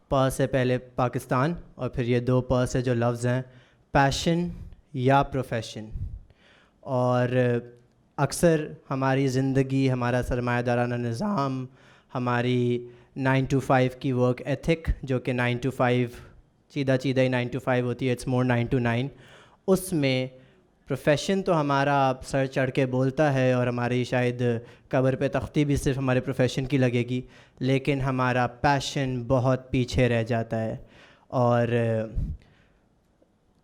پا سے پہلے پاکستان اور پھر یہ دو پا سے جو لفظ ہیں پیشن یا پروفیشن. اور اکثر ہماری زندگی, ہمارا سرمایہ دارانہ نظام, ہماری 9 to 5 کی ورک ایتھک جو کہ 9 to 5 چیدہ ہی 9 to 5 ہوتی ہے, اٹس مور 9 to 9, اس میں پروفیشن تو ہمارا سر چڑھ کے بولتا ہے اور ہماری شاید قبر پہ تختی بھی صرف ہمارے پروفیشن کی لگے گی, لیکن ہمارا پیشن بہت پیچھے رہ جاتا ہے. اور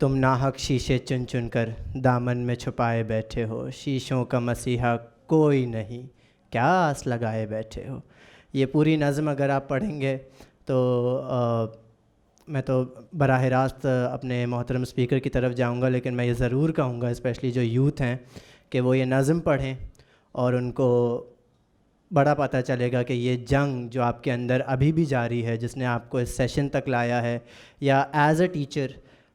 تم ناحق شیشے چن چن کر دامن میں چھپائے بیٹھے ہو, شیشوں کا مسیحا کوئی نہیں, کیا آس لگائے بیٹھے ہو. یہ پوری نظم اگر آپ پڑھیں گے تو میں تو براہ راست اپنے محترم اسپیکر کی طرف جاؤں گا, لیکن میں یہ ضرور کہوں گا اسپیشلی جو یوتھ ہیں کہ وہ یہ نظم پڑھیں اور ان کو بڑا پتہ چلے گا کہ یہ جنگ جو آپ کے اندر ابھی بھی جاری ہے, جس نے آپ کو اس سیشن تک لایا ہے, یا ایز اے ٹیچر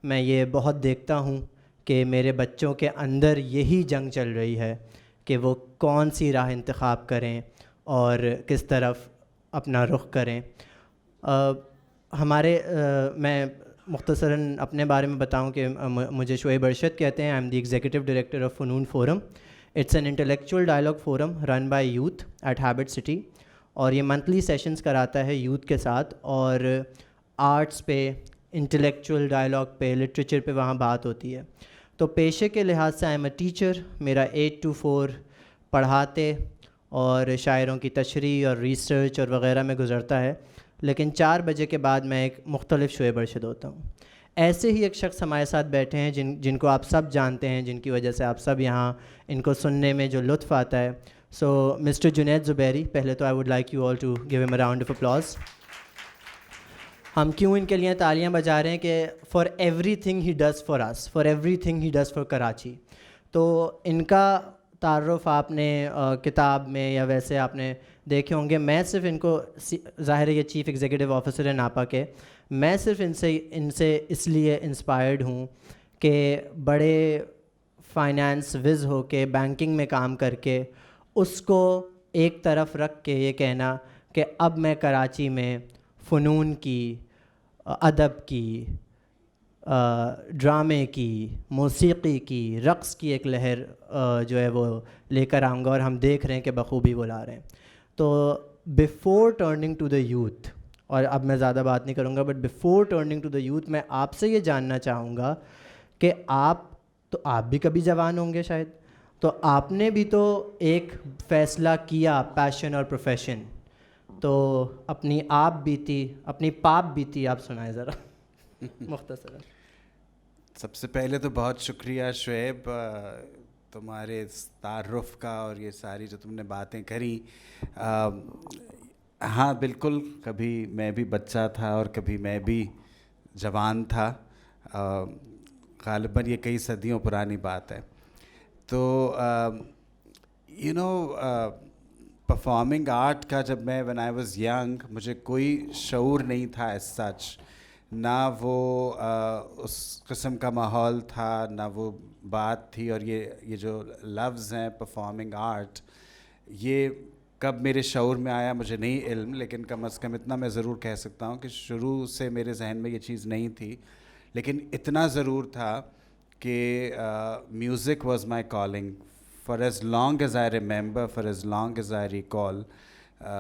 میں یہ بہت دیکھتا ہوں کہ میرے بچوں کے اندر یہی جنگ چل رہی ہے کہ وہ کون سی راہ انتخاب کریں اور کس طرف اپنا رخ کریں. میں مختصراً اپنے بارے میں بتاؤں کہ مجھے شعیب ارشد کہتے ہیں. I am the executive director of Funoon forum. It's an intellectual dialogue forum run by youth at habit city, اور یہ منتھلی سیشنز کراتا ہے یوتھ کے ساتھ, اور آرٹس پہ, انٹلیکچوئل ڈائلاگ پہ, لٹریچر پہ وہاں بات ہوتی ہے. تو پیشے کے لحاظ سے آئی ایم اے ٹیچر. میرا 8 to 4 پڑھاتے اور شاعروں کی تشریح اور ریسرچ اور وغیرہ میں گزرتا ہے, لیکن 4 بجے کے بعد میں ایک مختلف شعیب ارشد ہوتا ہوں. ایسے ہی ایک شخص ہمارے ساتھ بیٹھے ہیں جن کو آپ سب جانتے ہیں, جن کی وجہ سے آپ سب یہاں ان کو سننے میں جو لطف آتا ہے. سو مسٹر جنید زبیری, پہلے تو I would like you all to give him a round of applause. ہم کیوں ان کے لیے تالیاں بجا رہے ہیں کہ for everything he does for us, for everything he does for Karachi. تو ان کا تعارف آپ نے کتاب میں یا ویسے آپ نے دیکھے ہوں گے. میں صرف ان کو, ظاہر ہے یہ چیف ایگزیکٹو آفیسر ہے ناپا کے, میں صرف ان سے اس لیے انسپائرڈ ہوں کہ بڑے فائنانس وز ہو کے, بینکنگ میں کام کر کے, اس کو ایک طرف رکھ کے یہ کہنا کہ اب میں کراچی میں فنون کی, ادب کی, ڈرامے کی, موسیقی کی, رقص کی ایک لہر جو ہے وہ لے کر آؤں گا, اور ہم دیکھ رہے ہیں کہ بخوبی وہ لا رہے ہیں. تو before turning to the youth, اور اب میں زیادہ بات نہیں کروں گا, but before turning to the youth میں آپ سے یہ جاننا چاہوں گا کہ آپ بھی کبھی جوان ہوں گے شاید, تو آپ نے بھی تو ایک فیصلہ کیا پیشن اور پروفیشن, تو اپنی پاپ بیتی آپ سنائیں ذرا مختصر. سب سے پہلے تو بہت شکریہ شعیب تمہارے اس تعارف کا, اور یہ ساری جو تم نے باتیں کری. ہاں بالکل, کبھی میں بھی بچہ تھا اور کبھی میں بھی جوان تھا. غالباً یہ کئی صدیوں پرانی بات ہے. تو پرفارمنگ آرٹ کا جب میں when I was young, مجھے کوئی شعور نہیں تھا as such, نہ وہ اس قسم کا ماحول تھا, نہ وہ بات تھی. اور یہ جو لفظ ہیں پرفارمنگ آرٹ, یہ کب میرے شعور میں آیا مجھے نہیں علم, لیکن کم از کم اتنا میں ضرور کہہ سکتا ہوں کہ شروع سے میرے ذہن میں یہ چیز نہیں تھی. لیکن اتنا ضرور تھا کہ music was my calling far as long as I remember, far as long as I recall.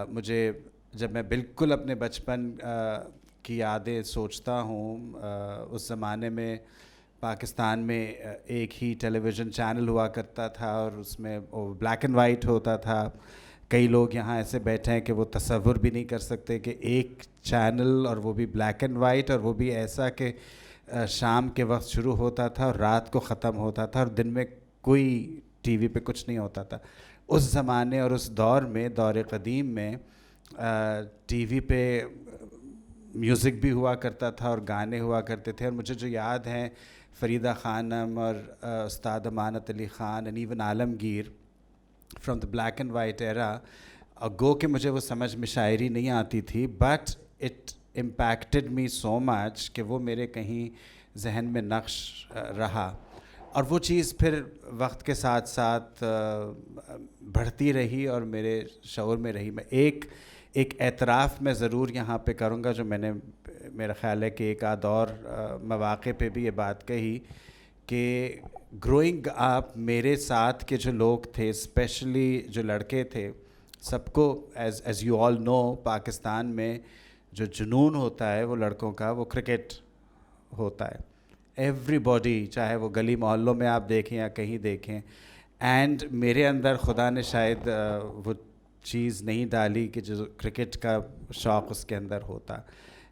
مجھے جب میں بالکل اپنے بچپن کی یادیں سوچتا ہوں, اس زمانے میں پاکستان میں ایک ہی ٹیلی ویژن چینل ہوا کرتا تھا, اور اس میں وہ بلیک اینڈ وائٹ ہوتا تھا. کئی لوگ یہاں ایسے بیٹھے ہیں کہ وہ تصور بھی نہیں کر سکتے کہ ایک چینل, اور وہ بھی بلیک اینڈ وائٹ, اور وہ بھی ایسا کہ شام کے وقت شروع ہوتا تھا اور رات کو ختم ہوتا تھا, اور دن میں کوئی ٹی وی پہ کچھ نہیں ہوتا تھا. اس زمانے اور اس دور میں, دور قدیم میں, ٹی وی پہ میوزک بھی ہوا کرتا تھا اور گانے ہوا کرتے تھے. اور مجھے جو یاد ہیں فریدہ خانم اور Ustad Amanat Ali Khan, and even Alamgir, from the black and white era. گو کہ مجھے وہ سمجھ میں شاعری نہیں آتی تھی, but it impacted me so much کہ وہ میرے کہیں ذہن میں نقش رہا, اور وہ چیز پھر وقت کے ساتھ ساتھ بڑھتی رہی اور میرے شعور میں رہی. میں ایک اعتراف میں ضرور یہاں پہ کروں گا, جو میں نے میرا خیال ہے کہ ایک آدھ اور مواقع پہ بھی یہ بات کہی, کہ گروئنگ اپ میرے ساتھ کے جو لوگ تھے, اسپیشلی جو لڑکے تھے, سب کو ایز یو آل نو پاکستان میں جو جنون ہوتا ہے وہ لڑکوں کا, وہ کرکٹ ہوتا ہے. ایوری باڈی, چاہے وہ گلی محلوں میں آپ دیکھیں یا کہیں دیکھیں, اینڈ میرے اندر خدا نے شاید وہ چیز نہیں ڈالی کہ جو کرکٹ کا شوق اس کے اندر ہوتا.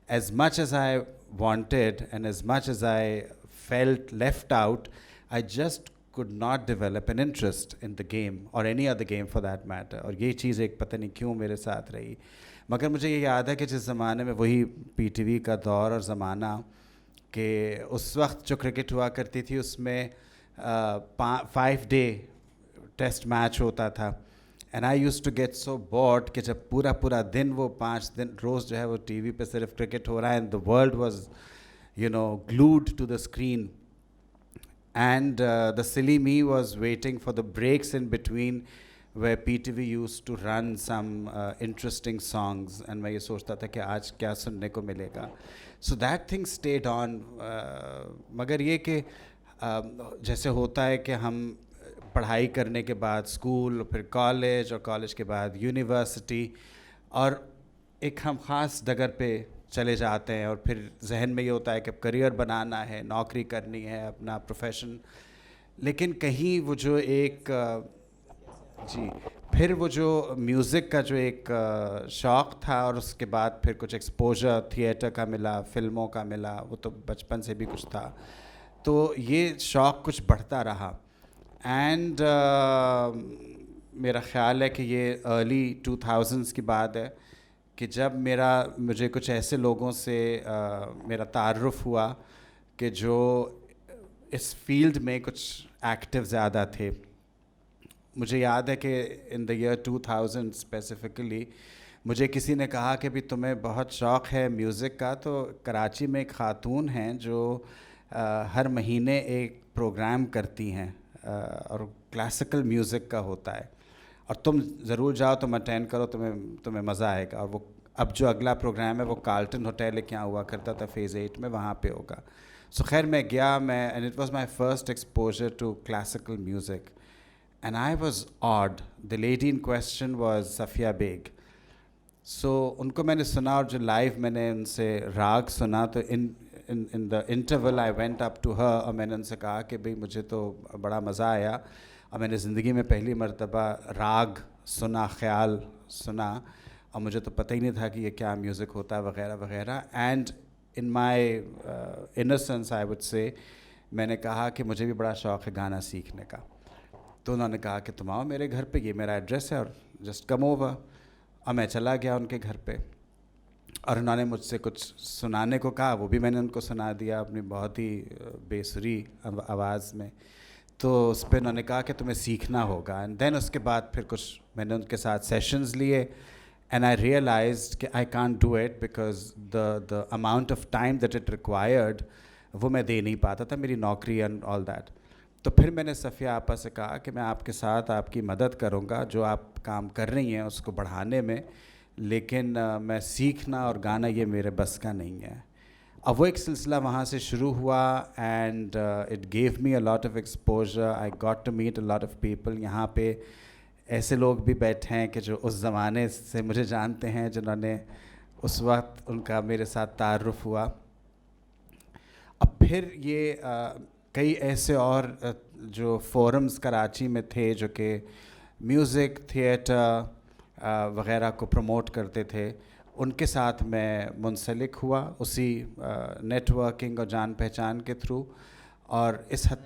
As much as I wanted and as much as I felt left out, I just could not develop an interest in the game or any other game for that matter. اور یہ چیز ایک پتہ نہیں کیوں میرے ساتھ رہی. مگر مجھے یہ یاد ہے کہ جس زمانے میں, وہی پی ٹی وی کا دور اور زمانہ, کہ اس وقت جو کرکٹ ہوا کرتی تھی اس میں 5 day ٹیسٹ میچ ہوتا تھا, and I used to get so bored کہ جب پورا دن وہ 5 دن روز جو ہے وہ ٹی وی پہ صرف کرکٹ ہو رہا ہے, and the world was glued to the screen, and the silly me was waiting for the breaks in between where PTV used to run some interesting songs, and میں یہ سوچتا تھا کہ آج کیا سننے کو ملے گا. So that thing stayed on. مگر یہ کہ جیسے ہوتا ہے کہ ہم پڑھائی کرنے کے بعد اسکول, پھر کالج, اور کالج کے بعد یونیورسٹی, اور ایک ہم خاص ڈگر پہ چلے جاتے ہیں, اور پھر ذہن میں یہ ہوتا ہے کہ اب کریئر بنانا ہے, نوکری کرنی ہے, اپنا پروفیشن. لیکن کہیں وہ جو ایک پھر وہ جو میوزک کا جو ایک شوق تھا, اور اس کے بعد پھر کچھ ایکسپوجر تھیٹر کا ملا, فلموں کا ملا, وہ تو بچپن سے بھی کچھ تھا, تو یہ شوق کچھ بڑھتا رہا. اینڈ میرا خیال ہے کہ یہ ارلی 2000s کی بات ہے کہ جب مجھے کچھ ایسے لوگوں سے میرا تعارف ہوا کہ جو اس فیلڈ میں کچھ ایکٹیو زیادہ تھے. مجھے یاد ہے کہ ان دا ایئر 2000 اسپیسیفکلی مجھے کسی نے کہا کہ بھی تمہیں بہت شوق ہے میوزک کا, تو کراچی میں ایک خاتون ہیں جو ہر مہینے ایک پروگرام کرتی ہیں, اور کلاسیکل میوزک کا ہوتا ہے, اور تم ضرور جاؤ, تم اٹینڈ کرو, تمہیں مزہ آئے گا. اور وہ اب جو اگلا پروگرام ہے وہ کارلٹن ہوٹل کے یہاں ہوا کرتا تھا فیز 8 میں, وہاں پہ ہوگا. سو خیر میں گیا, and it was my first exposure to classical music, and I was awed. The lady in question was Safia Baig. So ان کو میں نے سنا, اور جو لائیو میں نے ان سے راگ سنا, تو in the interval I went up to her, اور میں نے ان سے کہا کہ بھئی مجھے تو بڑا مزہ آیا, اور میں نے زندگی میں پہلی مرتبہ راگ سنا, خیال سنا, اور مجھے تو پتہ ہی نہیں تھا کہ یہ کیا میوزک ہوتا ہے وغیرہ وغیرہ. And in my innocence I would say, میں نے کہا کہ مجھے بھی بڑا شوق ہے گانا سیکھنے کا. تو انہوں نے کہا کہ تم آؤ میرے گھر پہ, یہ میرا ایڈریس ہے, اور جسٹ کم اوور. اور میں چلا گیا ان کے گھر پہ, اور انہوں نے مجھ سے کچھ سنانے کو کہا, وہ بھی میں نے ان کو سنا دیا اپنی بہت ہی بے سری آواز میں. تو اس پہ انہوں نے کہا کہ تمہیں سیکھنا ہوگا. اینڈ دین اس کے بعد پھر کچھ میں نے ان کے ساتھ سیشنز لیے, اینڈ آئی ریئلائزڈ کہ I can't do it because the amount of time that it required وہ میں دے نہیں پاتا تھا, میری نوکری اینڈ آل دیٹ. تو پھر میں نے صفیہ آپا سے کہا کہ میں آپ کے ساتھ آپ کی مدد کروں گا, جو آپ کام کر رہی ہیں اس کو بڑھانے میں, لیکن میں سیکھنا اور گانا یہ میرے بس کا نہیں ہے. اب وہ ایک سلسلہ وہاں سے شروع ہوا, and it gave me a lot of exposure. I got to meet a lot of people. یہاں پہ ایسے لوگ بھی بیٹھے ہیں کہ جو اس زمانے سے مجھے جانتے ہیں, جنہوں نے اس وقت ان کا میرے ساتھ تعارف ہوا. اب پھر یہ کئی ایسے اور جو فورمز کراچی میں تھے جو کہ میوزک, تھیٹر وغیرہ کو پروموٹ کرتے تھے, ان کے ساتھ میں منسلک ہوا اسی نیٹ ورکنگ اور جان پہچان کے تھرو, اور اس حد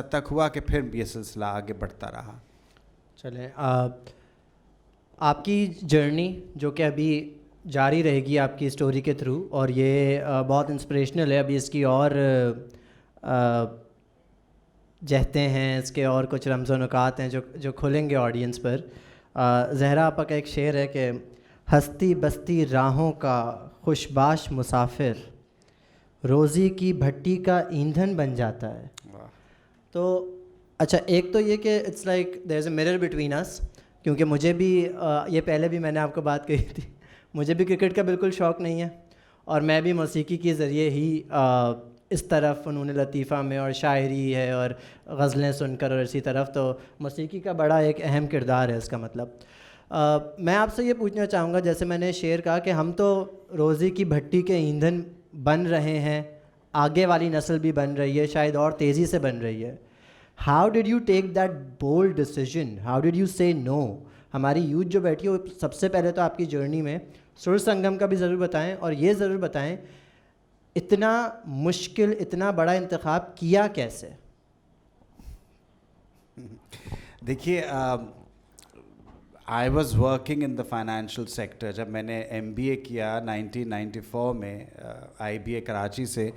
تک ہوا کہ پھر یہ سلسلہ آگے بڑھتا رہا. چلیں, آپ کی جرنی جو کہ ابھی جاری رہے گی آپ کی اسٹوری کے تھرو, اور یہ بہت انسپریشنل ہے. ابھی اس کی اور جہتے ہیں اس کے اور کچھ رمز و نکات ہیں جو کھلیں گے آڈینس پر. زہرا آپا کا ایک شعر ہے کہ ہستی بستی راہوں کا خوشباش مسافر روزی کی بھٹی کا ایندھن بن جاتا ہے. تو اچھا ایک تو یہ کہ it's like there is a mirror between us, کیونکہ مجھے بھی یہ پہلے بھی میں نے آپ کو بات کہی تھی, مجھے بھی کرکٹ کا بالکل شوق نہیں ہے, اور میں بھی موسیقی کے ذریعے ہی اس طرف فنون لطیفہ میں اور شاعری ہے اور غزلیں سن کر اور اسی طرف, تو موسیقی کا بڑا ایک اہم کردار ہے اس کا مطلب. میں آپ سے یہ پوچھنا چاہوں گا, جیسے میں نے شعر کہا کہ ہم تو روزی کی بھٹی کے ایندھن بن رہے ہیں, آگے والی نسل بھی بن رہی ہے, شاید اور تیزی سے بن رہی ہے. How did you take that bold decision, how did you سے نو؟ ہماری یوتھ جو بیٹھی ہے وہ سب سے پہلے تو آپ کی جرنی میں سر سنگم کا بھی ضرور بتائیں, اور یہ ضرور بتائیں اتنا مشکل اتنا بڑا انتخاب کیا کیسے؟ دیکھیے I was working in the financial sector. جب میں نے MBA کیا 1994 میں IBA کراچی سے,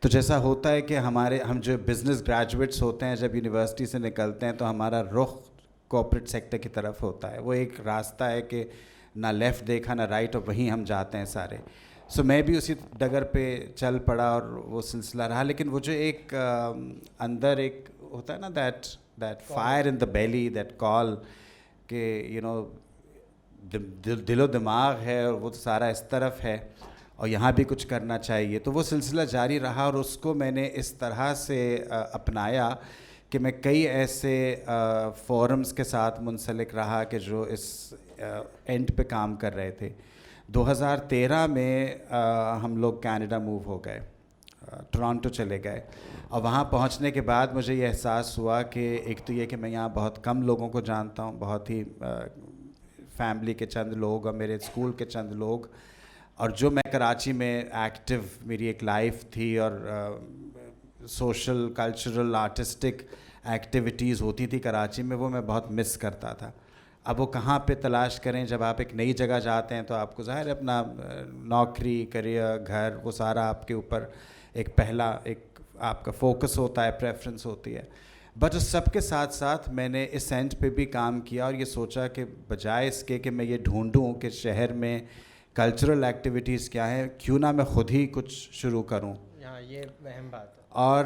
تو جیسا ہوتا ہے کہ ہم جو بزنس گریجویٹس ہوتے ہیں جب یونیورسٹی سے نکلتے ہیں تو ہمارا رخ کارپوریٹ سیکٹر کی طرف ہوتا ہے. وہ ایک راستہ ہے کہ نہ لیفٹ دیکھا نہ رائٹ, اور وہیں ہم جاتے ہیں سارے. سو میں بھی اسی ڈگر پہ چل پڑا اور وہ سلسلہ رہا. لیکن وہ جو ایک اندر ایک ہوتا ہے نا that fire in the belly, that call کہ یو نو دل و دماغ ہے اور وہ سارا اس طرف ہے اور یہاں بھی کچھ کرنا چاہیے, تو وہ سلسلہ جاری رہا. اور اس کو میں نے اس طرح سے اپنایا کہ میں کئی ایسے فورمز کے ساتھ منسلک رہا کہ جو اس اینڈ پہ کام کر رہے تھے. 2013 میں ہم لوگ کینیڈا موو ہو گئے, ٹورانٹو چلے گئے, اور وہاں پہنچنے کے بعد مجھے یہ احساس ہوا کہ ایک تو یہ کہ میں یہاں بہت کم لوگوں کو جانتا ہوں, بہت ہی فیملی کے چند لوگ اور میرے اسکول کے چند لوگ, اور جو میں کراچی میں ایکٹیو میری ایک لائف تھی اور سوشل کلچرل آرٹسٹک ایکٹیویٹیز ہوتی تھی کراچی میں, وہ میں بہت مس کرتا تھا. اب وہ کہاں پہ تلاش کریں جب آپ ایک نئی جگہ جاتے ہیں, تو آپ کو ظاہر ہے اپنا نوکری کریئر گھر وہ سارا آپ کے اوپر ایک پہلا ایک آپ کا فوکس ہوتا ہے, پریفرنس ہوتی ہے. بٹ اس سب کے ساتھ ساتھ میں نے اس اینڈ پہ بھی کام کیا اور یہ سوچا کہ بجائے اس کے کہ میں یہ ڈھونڈوں کہ شہر میں کلچرل ایکٹیویٹیز کیا ہیں, کیوں نہ میں خود ہی کچھ شروع کروں. یہ اہم بات ہے. اور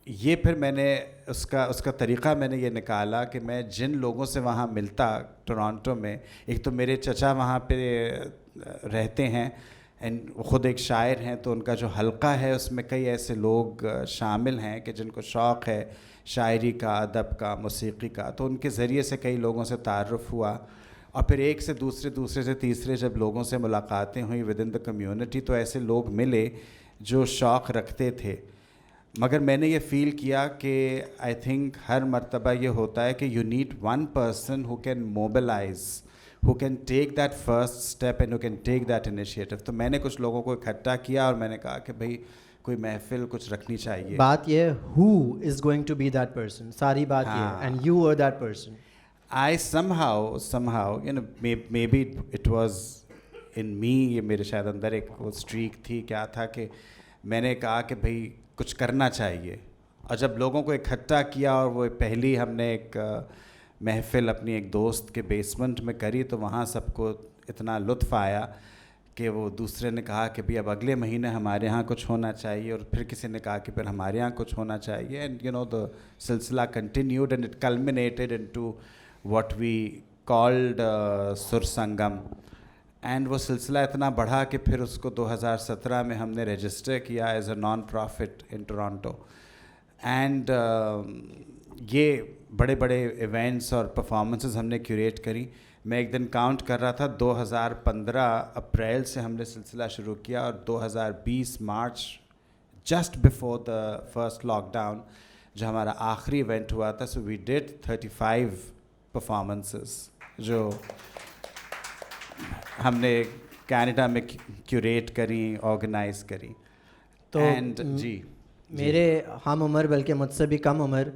یہ پھر میں نے اس کا طریقہ میں نے یہ نکالا کہ میں جن لوگوں سے وہاں ملتا ٹورانٹو میں, ایک تو میرے چچا وہاں پہ رہتے ہیں اینڈ خود ایک شاعر ہیں, تو ان کا جو حلقہ ہے اس میں کئی ایسے لوگ شامل ہیں کہ جن کو شوق ہے شاعری کا, ادب کا, موسیقی کا, تو ان کے ذریعے سے کئی لوگوں سے تعارف ہوا. اور پھر ایک سے دوسرے سے تیسرے جب لوگوں سے ملاقاتیں ہوئیں ود ان دا کمیونٹی, تو ایسے لوگ ملے جو شوق رکھتے تھے. مگر میں نے یہ فیل کیا کہ آئی تھنک ہر مرتبہ یہ ہوتا ہے کہ you need one person who can mobilise, who can take that first step and who can take that initiative. تو میں نے کچھ لوگوں کو اکٹھا کیا اور میں نے کہا کہ بھائی کوئی محفل کچھ رکھنی چاہیے. بات یہ who is going to be that person, ساری بات یہ and you were that person. I somehow you know maybe it was in me, یہ میرے شاید اندر ایک وہ streak تھی, کیا تھا کہ میں نے کہا کہ بھائی کچھ کرنا چاہیے. اور جب لوگوں کو اکٹھا کیا اور وہ پہلی ہم نے ایک محفل اپنی ایک دوست کے بیسمنٹ میں کری, تو وہاں سب کو اتنا لطف آیا کہ وہ دوسرے نے کہا کہ بھئی اب اگلے مہینے ہمارے ہاں کچھ ہونا چاہیے, اور پھر کسی نے کہا کہ پھر ہمارے ہاں کچھ ہونا چاہیے. اینڈ یو نو دا سلسلہ continued and it culminated into what we called Sur Sangam. And وہ سلسلہ اتنا بڑھا کہ پھر اس کو 2017 میں ہم نے رجسٹر کیا as a non profit in Toronto. And یہ بڑے بڑے ایونٹس اور پرفارمنسز ہم نے کیوریٹ کری. میں ایک دن کاؤنٹ کر رہا تھا, 2015 اپریل سے ہم نے سلسلہ شروع کیا, اور 2020 March just before the first lockdown جو ہمارا آخری ایونٹ ہوا تھا, سو وی ڈیڈ 35 پرفارمنسز جو ہم نے کینیڈا میں کیوریٹ کری, آرگنائز کری. تو جی میرے ہم عمر بلکہ مجھ سے بھی کم عمر,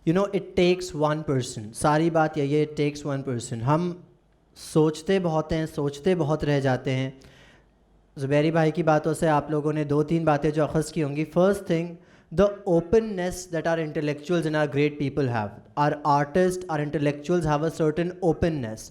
you know it takes one person. ساری بات یہی ہے, اٹ ٹیکس ون پرسن. ہم سوچتے بہت ہیں, سوچتے بہت رہ جاتے ہیں. زبیری بھائی کی باتوں سے آپ لوگوں نے 2-3 باتیں جو اخذ کی ہوں گی. First thing, the openness that our intellectuals and our great people have. Our artists, our intellectuals have a certain openness.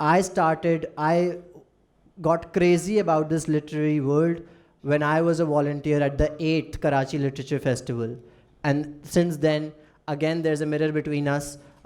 I got crazy about this literary world when I was a volunteer at the 8th Karachi Literature Festival, and since then again there's a mirror between us.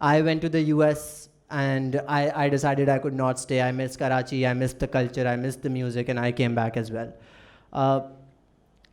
I went to the US and I decided I could not stay. I missed Karachi, I missed the culture, I missed the music, and I came back as well.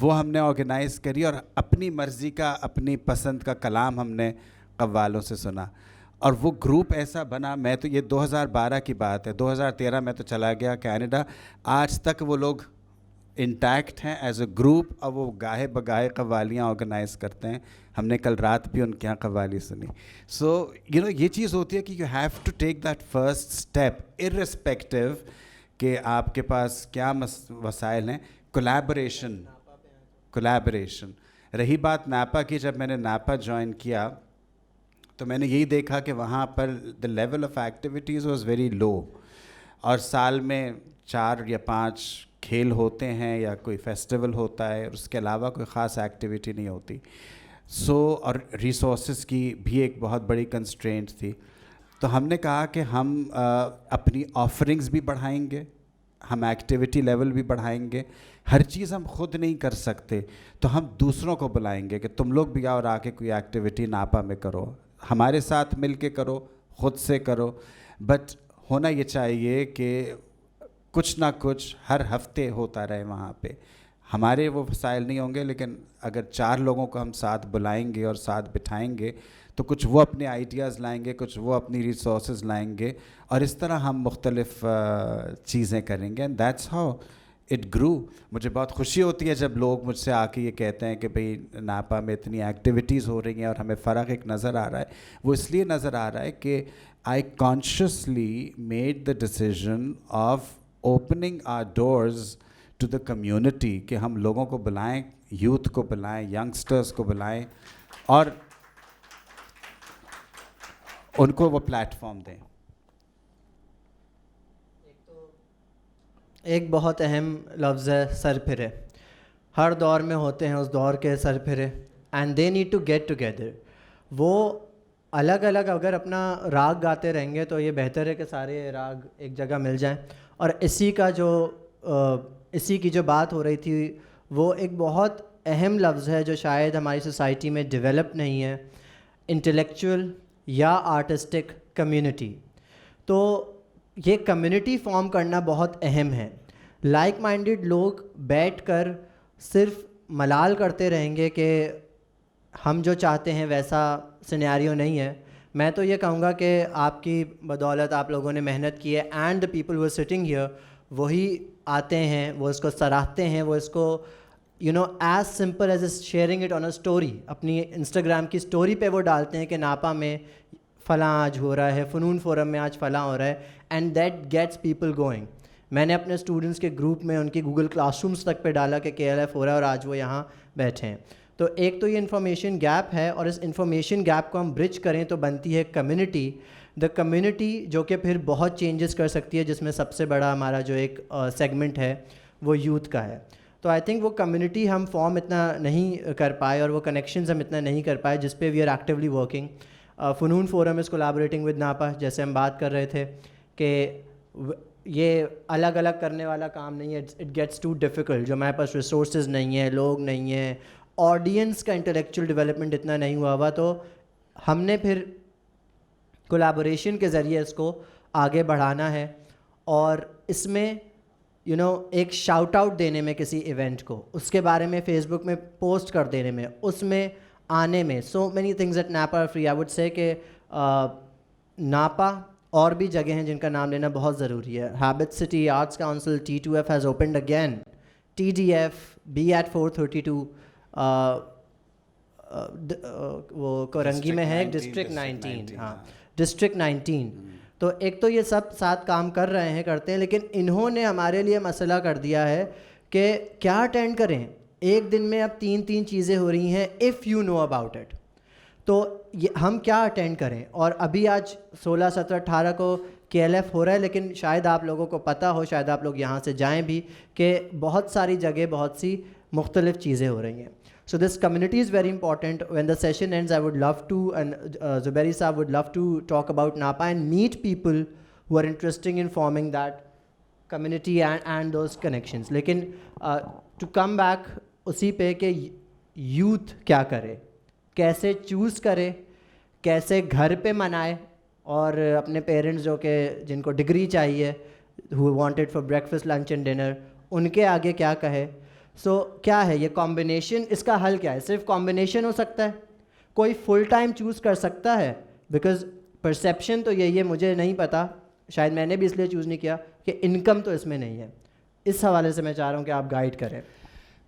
وہ ہم نے organise کری اور اپنی مرضی کا اپنی پسند کا کلام ہم نے قوالوں سے سنا اور وہ گروپ ایسا بنا. میں تو یہ 2012 کی بات ہے, 2013 میں تو چلا گیا کینیڈا. آج تک وہ لوگ انٹیکٹ ہیں ایز اے گروپ اور وہ گاہے بگاہے قوالیاں آرگنائز کرتے ہیں. ہم نے کل رات بھی ان کے یہاں قوالی سنی. سو یہ چیز ہوتی ہے کہ you have to take that first step irrespective کہ آپ کے پاس کیا وسائل ہیں. کولیبریشن. رہی بات ناپا کی, جب میں نے ناپا جوائن کیا تو میں نے یہی دیکھا کہ وہاں پر the level of activities was very low, اور سال میں 4 یا 5 کھیل ہوتے ہیں یا کوئی فیسٹیول ہوتا ہے, اس کے علاوہ کوئی خاص ایکٹیویٹی نہیں ہوتی. اور ریسورسز کی بھی ایک بہت بڑی کنسٹرینٹ تھی. تو ہم نے کہا کہ ہم اپنی آفرنگز بھی بڑھائیں گے, ہم ایکٹیویٹی لیول بھی بڑھائیں گے. ہر چیز ہم خود نہیں کر سکتے تو ہم دوسروں کو بلائیں گے کہ تم لوگ بھی آؤ اور آ کے کوئی ایکٹیویٹی ناپا میں کرو, ہمارے ساتھ مل کے کرو, خود سے کرو. بٹ ہونا یہ چاہیے کہ کچھ نہ کچھ ہر ہفتے ہوتا رہے وہاں پہ. ہمارے وہ وسائل نہیں ہوں گے, لیکن اگر 4 لوگوں کو ہم ساتھ بلائیں گے اور ساتھ بٹھائیں گے تو کچھ وہ اپنے آئیڈیاز لائیں گے, کچھ وہ اپنی ریسورسز لائیں گے, اور اس طرح ہم مختلف چیزیں کریں گے. اینڈ دیٹس ہاؤ اٹ گرو. مجھے بہت خوشی ہوتی ہے جب لوگ مجھ سے آ کے یہ کہتے ہیں کہ بھئی ناپا میں اتنی ایکٹیویٹیز ہو رہی ہیں اور ہمیں فرق ایک نظر آ رہا ہے. وہ اس لیے نظر آ رہا ہے کہ I consciously made the decision of opening our doors to the community, کہ ہم لوگوں کو بلائیں, یوتھ کو بلائیں, ینگسٹرز کو بلائیں اور ان کو وہ پلیٹ فارم دیں. ایک بہت اہم لفظ ہے سر پھرے. ہر دور میں ہوتے ہیں اس دور کے سر پھرے, and they need to get together. وہ الگ الگ اگر اپنا راگ گاتے رہیں گے تو یہ بہتر ہے کہ سارے راگ ایک جگہ مل جائیں. اور اسی کی جو بات ہو رہی تھی وہ ایک بہت اہم لفظ ہے جو شاید ہماری سوسائٹی میں ڈیولپ نہیں ہے, انٹلیکچوئل یا آرٹسٹک کمیونٹی. تو یہ کمیونٹی فارم کرنا بہت اہم ہے. لائک مائنڈیڈ لوگ بیٹھ کر صرف ملال کرتے رہیں گے کہ ہم جو چاہتے ہیں ویسا سینیریو نہیں ہے. میں تو یہ کہوں گا کہ آپ کی بدولت آپ لوگوں نے محنت کی ہے, and the people who are sitting here وہی آتے ہیں, وہ اس کو سراہتے ہیں, وہ اس کو as simple as sharing it on a story, اپنی انسٹاگرام کی اسٹوری پہ وہ ڈالتے ہیں کہ ناپا میں فلاں آج ہو رہا ہے, فنون فورم میں آج فلاں ہو رہا ہے, and that gets people going. میں نے اپنے اسٹوڈنٹس کے گروپ میں ان کی گوگل کلاس رومس تک پہ ڈالا کہ KLF ہو رہا ہے اور آج وہ یہاں بیٹھے ہیں. تو ایک تو یہ انفارمیشن گیپ ہے, اور اس انفارمیشن گیپ کو ہم برج کریں تو بنتی ہے کمیونٹی. دا کمیونٹی جو کہ پھر بہت چینجز کر سکتی ہے, جس میں سب سے بڑا ہمارا جو ایک سیگمنٹ ہے وہ یوتھ کا ہے. تو آئی تھنک وہ کمیونٹی ہم فارم اتنا نہیں کر پائے اور وہ کنیکشنز ہم اتنا نہیں کر پائے جس پہ وی آر ایکٹیولی ورکنگ. فنون فورم از کولیبریٹنگ ود ناپا, جیسے ہم بات کر رہے تھے کہ یہ الگ الگ کرنے والا کام نہیں ہے, اٹ گیٹس ٹو ڈیفیکلٹ. جو ہمارے پاس ریسورسز نہیں ہیں, لوگ نہیں ہیں, آڈینس کا انٹلیکچوئل ڈیولپمنٹ اتنا نہیں ہوا تو ہم نے پھر کولیبوریشن کے ذریعے اس کو آگے بڑھانا ہے. اور اس میں ایک شاؤٹ آؤٹ دینے میں کسی ایونٹ کو, اس کے بارے میں فیس بک میں پوسٹ کر دینے میں, اس میں آنے میں, so many things at NAPA free. I would say کہ ناپا اور بھی جگہ ہیں جن کا نام لینا بہت ضروری ہے. Habit city arts council T2F has opened again. TDF be at 432 وہ کورنگی میں ہے, ڈسٹرکٹ 19. ہاں, ڈسٹرکٹ 19. تو ایک تو یہ سب ساتھ کام کر رہے ہیں, کرتے ہیں, لیکن انہوں نے ہمارے لیے مسئلہ کر دیا ہے کہ کیا اٹینڈ کریں. ایک دن میں اب 3 چیزیں ہو رہی ہیں if you know about it. تو ہم کیا اٹینڈ کریں. اور ابھی آج 16, 17, 18 کو KLF ہو رہا ہے, لیکن شاید آپ لوگوں کو پتہ ہو, شاید آپ لوگ یہاں سے جائیں بھی, کہ بہت ساری جگہ بہت سی مختلف چیزیں ہو رہی ہیں. So this community is very important. When the session ends, I would love to, and Zubairi Saab would love to talk about Napa and meet people who are interested in forming that community and those connections. لیکن to come back اسی پہ کہ youth کیا کرے, کیسے choose کرے, کیسے گھر پہ منائے, اور اپنے پیرنٹس جو کہ جن کو ڈگری چاہیے, who want it for breakfast, lunch and dinner, ان کے آگے کیا کہے. سو کیا ہے یہ کمبینیشن, اس کا حل کیا ہے؟ صرف کمبینیشن ہو سکتا ہے؟ کوئی فل ٹائم چوز کر سکتا ہے؟ بیکاز پرسیپشن تو یہی ہے, مجھے نہیں پتہ, شاید میں نے بھی اس لیے چوز نہیں کیا کہ انکم تو اس میں نہیں ہے. اس حوالے سے میں چاہ رہا ہوں کہ آپ گائیڈ کریں.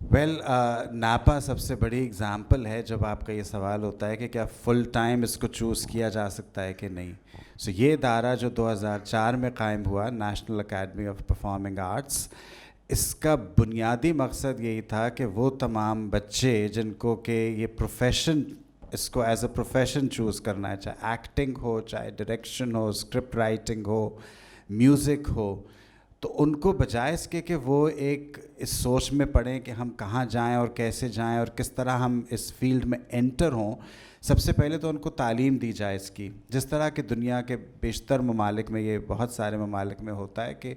ویل ناپا سب سے بڑی اگزامپل ہے جب آپ کا یہ سوال ہوتا ہے کہ کیا فل ٹائم اس کو چوز کیا جا سکتا ہے کہ نہیں. سو یہ ادارہ جو 2004 میں قائم ہوا, national academy of performing arts, اس کا بنیادی مقصد یہی تھا کہ وہ تمام بچے جن کو کہ یہ پروفیشن, اس کو ایز اے پروفیشن چوز کرنا ہے, چاہے ایکٹنگ ہو, چاہے ڈائریکشن ہو, اسکرپٹ رائٹنگ ہو, میوزک ہو, تو ان کو بجائے اس کے کہ وہ ایک اس سوچ میں پڑیں کہ ہم کہاں جائیں اور کیسے جائیں اور کس طرح ہم اس فیلڈ میں انٹر ہوں, سب سے پہلے تو ان کو تعلیم دی جائے اس کی. جس طرح کہ دنیا کے بیشتر ممالک میں, یہ بہت سارے ممالک میں ہوتا ہے کہ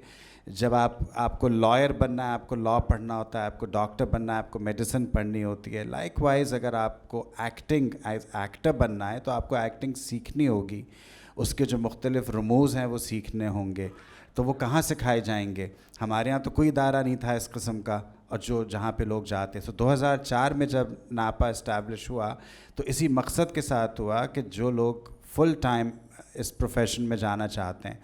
جب آپ کو لائر بننا ہے, آپ کو لاء پڑھنا ہوتا ہے, آپ کو ڈاکٹر بننا ہے, آپ کو میڈیسن پڑھنی ہوتی ہے. لائک وائز اگر آپ کو ایکٹنگ ایز ایکٹر بننا ہے تو آپ کو ایکٹنگ سیکھنی ہوگی, اس کے جو مختلف رموز ہیں وہ سیکھنے ہوں گے. تو وہ کہاں سکھائے جائیں گے؟ ہمارے ہاں تو کوئی ادارہ نہیں تھا اس قسم کا, اور جہاں پہ لوگ جاتے. سو 2004 میں جب ناپا اسٹیبلش ہوا تو اسی مقصد کے ساتھ ہوا کہ جو لوگ فل ٹائم اس پروفیشن میں جانا چاہتے ہیں,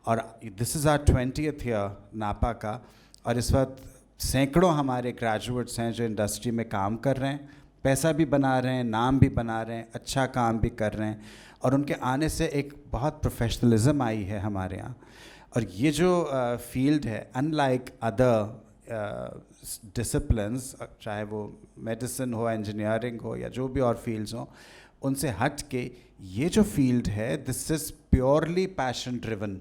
اور دس از آر 20th ایئر ناپا کا, اور اس وقت سینکڑوں ہمارے گریجویٹس ہیں جو انڈسٹری میں کام کر رہے ہیں, پیسہ بھی بنا رہے ہیں, نام بھی بنا رہے ہیں, اچھا کام بھی کر رہے ہیں, اور ان کے آنے سے ایک بہت پروفیشنلزم آئی ہے ہمارے یہاں. اور یہ جو فیلڈ ہے, ان لائک ادر ڈسپلنس, چاہے وہ میڈیسن ہو, انجینئرنگ ہو, یا جو بھی اور فیلڈز ہوں, ان سے ہٹ کے یہ جو فیلڈ ہے, دس از پیورلی پیشن ڈریون.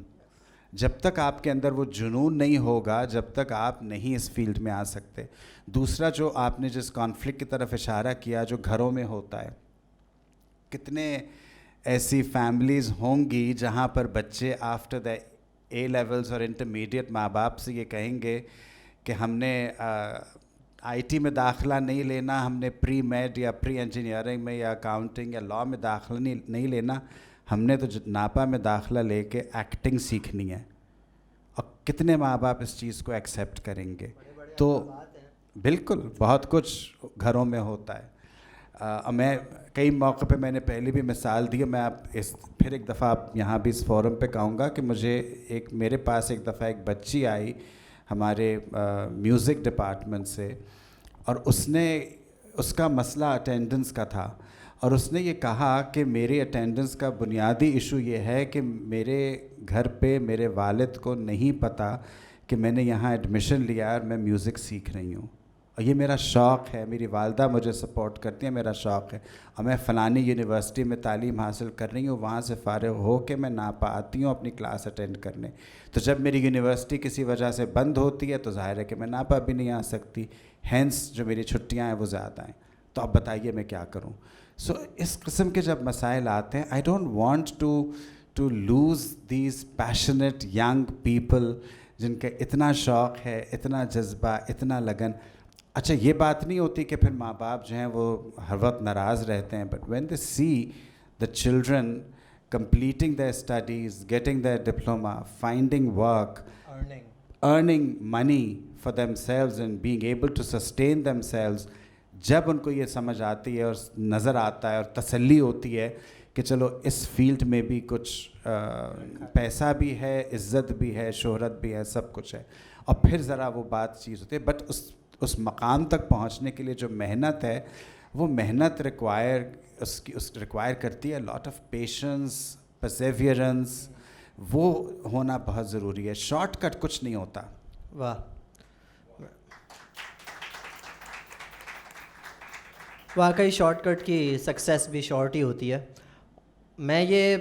جب تک آپ کے اندر وہ جنون نہیں ہوگا, جب تک آپ نہیں اس فیلڈ میں آ سکتے. دوسرا جو آپ نے جس کانفلکٹ کی طرف اشارہ کیا جو گھروں میں ہوتا ہے, کتنے ایسی فیملیز ہوں گی جہاں پر بچے آفٹر دا اے لیولز اور انٹرمیڈیٹ ماں باپ سے یہ کہیں گے کہ ہم نے آئی ٹی میں داخلہ نہیں لینا, ہم نے پری میڈ یا پری انجینئرنگ میں یا اکاؤنٹنگ یا لاء میں داخلہ نہیں لینا, ہم نے تو ناپا میں داخلہ لے کے ایکٹنگ سیکھنی ہے. اور کتنے ماں باپ اس چیز کو ایکسیپٹ کریں گے؟ تو بالکل بہت کچھ گھروں میں ہوتا ہے. میں کئی موقع پہ میں نے پہلے بھی مثال دی, میں پھر ایک دفعہ یہاں بھی اس فورم پہ کہوں گا کہ میرے پاس ایک دفعہ ایک بچی آئی ہمارے میوزک ڈپارٹمنٹ سے, اور اس کا مسئلہ اٹینڈنس کا تھا, اور اس نے یہ کہا کہ میری اٹینڈنس کا بنیادی ایشو یہ ہے کہ میرے گھر پہ میرے والد کو نہیں پتہ کہ میں نے یہاں ایڈمیشن لیا ہے اور میں میوزک سیکھ رہی ہوں, اور یہ میرا شوق ہے, میری والدہ مجھے سپورٹ کرتی ہیں, میرا شوق ہے, اور میں فلانی یونیورسٹی میں تعلیم حاصل کر رہی ہوں, وہاں سے فارغ ہو کے میں ناپا آتی ہوں اپنی کلاس اٹینڈ کرنے. تو جب میری یونیورسٹی کسی وجہ سے بند ہوتی ہے تو ظاہر ہے کہ میں ناپا بھی نہیں آ سکتی, ہینس جو میری چھٹیاں ہیں وہ زیادہ ہیں. تو اب بتائیے میں کیا کروں؟ سو اس قسم کے جب مسائل آتے ہیں, I don't want to lose these passionate young people جن کا اتنا شوق ہے, اتنا جذبہ, اتنا لگن. اچھا یہ بات نہیں ہوتی کہ پھر ماں باپ جو ہیں وہ ہر وقت ناراض رہتے ہیں, but when they see the children completing their studies, getting their diploma, finding work, earning money for themselves and being able to sustain themselves, جب ان کو یہ سمجھ آتی ہے اور نظر آتا ہے اور تسلی ہوتی ہے کہ چلو اس فیلڈ میں بھی کچھ پیسہ بھی ہے, عزت بھی ہے, شہرت بھی ہے, سب کچھ ہے, اور پھر ذرا وہ بات چیز ہوتی ہے. بٹ اس مقام تک پہنچنے کے لیے جو محنت ہے, وہ محنت ریکوائر کرتی ہے لاٹ آف پیشنس, پرسیویئرنس, وہ ہونا بہت ضروری ہے. شارٹ کٹ کچھ نہیں ہوتا. واہ, واقعی شارٹ کٹ کی سکسیس بھی شارٹ ہی ہوتی ہے. میں یہ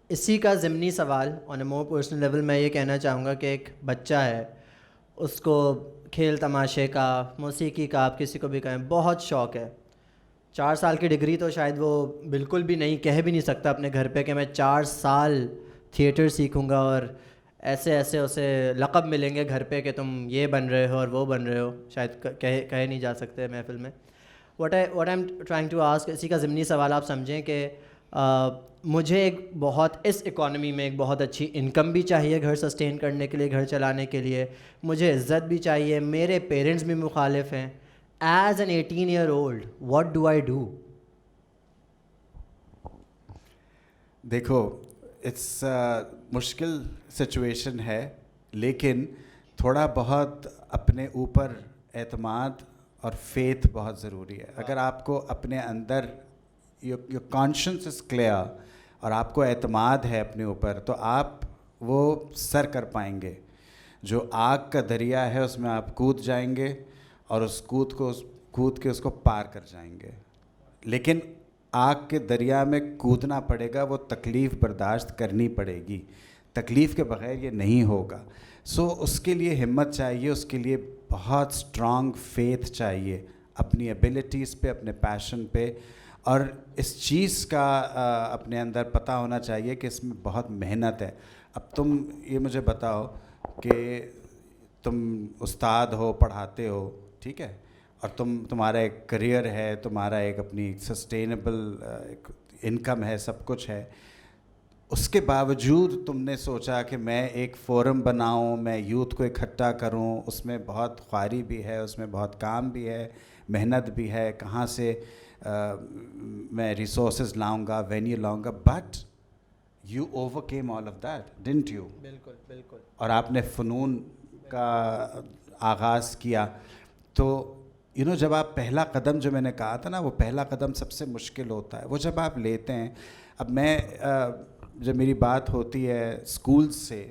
اسی کا ضمنی سوال آن اے مور پرسنل لیول میں یہ کہنا چاہوں گا کہ ایک بچہ ہے, اس کو کھیل تماشے کا, موسیقی کا, آپ کسی کو بھی کہیں, بہت شوق ہے. 4 سال کی ڈگری تو شاید وہ بالکل بھی نہیں, کہہ بھی نہیں سکتا اپنے گھر پہ کہ میں 4 سال تھیٹر سیکھوں گا, اور ایسے اسے لقب ملیں گے گھر پہ کہ تم یہ بن رہے ہو اور وہ بن رہے ہو, شاید کہے نہیں جا سکتے محفل میں. What I am trying to ask, اسی کا ضمنی سوال آپ سمجھیں کہ مجھے ایک بہت اس اکانومی میں ایک بہت اچھی انکم بھی چاہیے گھر سسٹین کرنے کے لیے, گھر چلانے کے لیے, مجھے عزت بھی چاہیے, میرے پیرنٹس بھی مخالف ہیں. As an 18-year-old what do I do؟ دیکھو اٹس مشکل سچویشن ہے, لیکن تھوڑا بہت اپنے اوپر اعتماد اور فیتھ بہت ضروری ہے. اگر آپ کو اپنے اندر یور کانشنس از کلیئر اور آپ کو اعتماد ہے اپنے اوپر, تو آپ وہ سر کر پائیں گے. جو آگ کا دریا ہے اس میں آپ کود جائیں گے اور اس کود کے اس کو پار کر جائیں گے. لیکن آگ کے دریا میں کودنا پڑے گا, وہ تکلیف برداشت کرنی پڑے گی, تکلیف کے بغیر یہ نہیں ہوگا. سو اس کے لیے ہمت چاہیے, اس کے لیے بہت اسٹرانگ فیتھ چاہیے اپنی ایبلٹیز پہ, اپنے پیشن پہ, اور اس چیز کا اپنے اندر پتہ ہونا چاہیے کہ اس میں بہت محنت ہے. اب تم یہ مجھے بتاؤ کہ تم استاد ہو, پڑھاتے ہو, ٹھیک ہے, اور تمہارا ایک کریئر ہے, تمہارا ایک اپنی سسٹینیبل انکم ہے, سب کچھ ہے. اس کے باوجود تم نے سوچا کہ میں ایک فورم بناؤں, میں یوتھ کو اکٹھا کروں, اس میں بہت خواری بھی ہے, اس میں بہت کام بھی ہے, محنت بھی ہے, کہاں سے میں ریسورسز لاؤں گا, وینیو لاؤں گا, but you overcame all of that, didn't you? بالکل بالکل. اور آپ نے فنون کا آغاز کیا. تو جب آپ پہلا قدم, جو میں نے کہا تھا نا, وہ پہلا قدم سب سے مشکل ہوتا ہے, وہ جب آپ لیتے ہیں. اب میں جب میری بات ہوتی ہے اسکولس سے,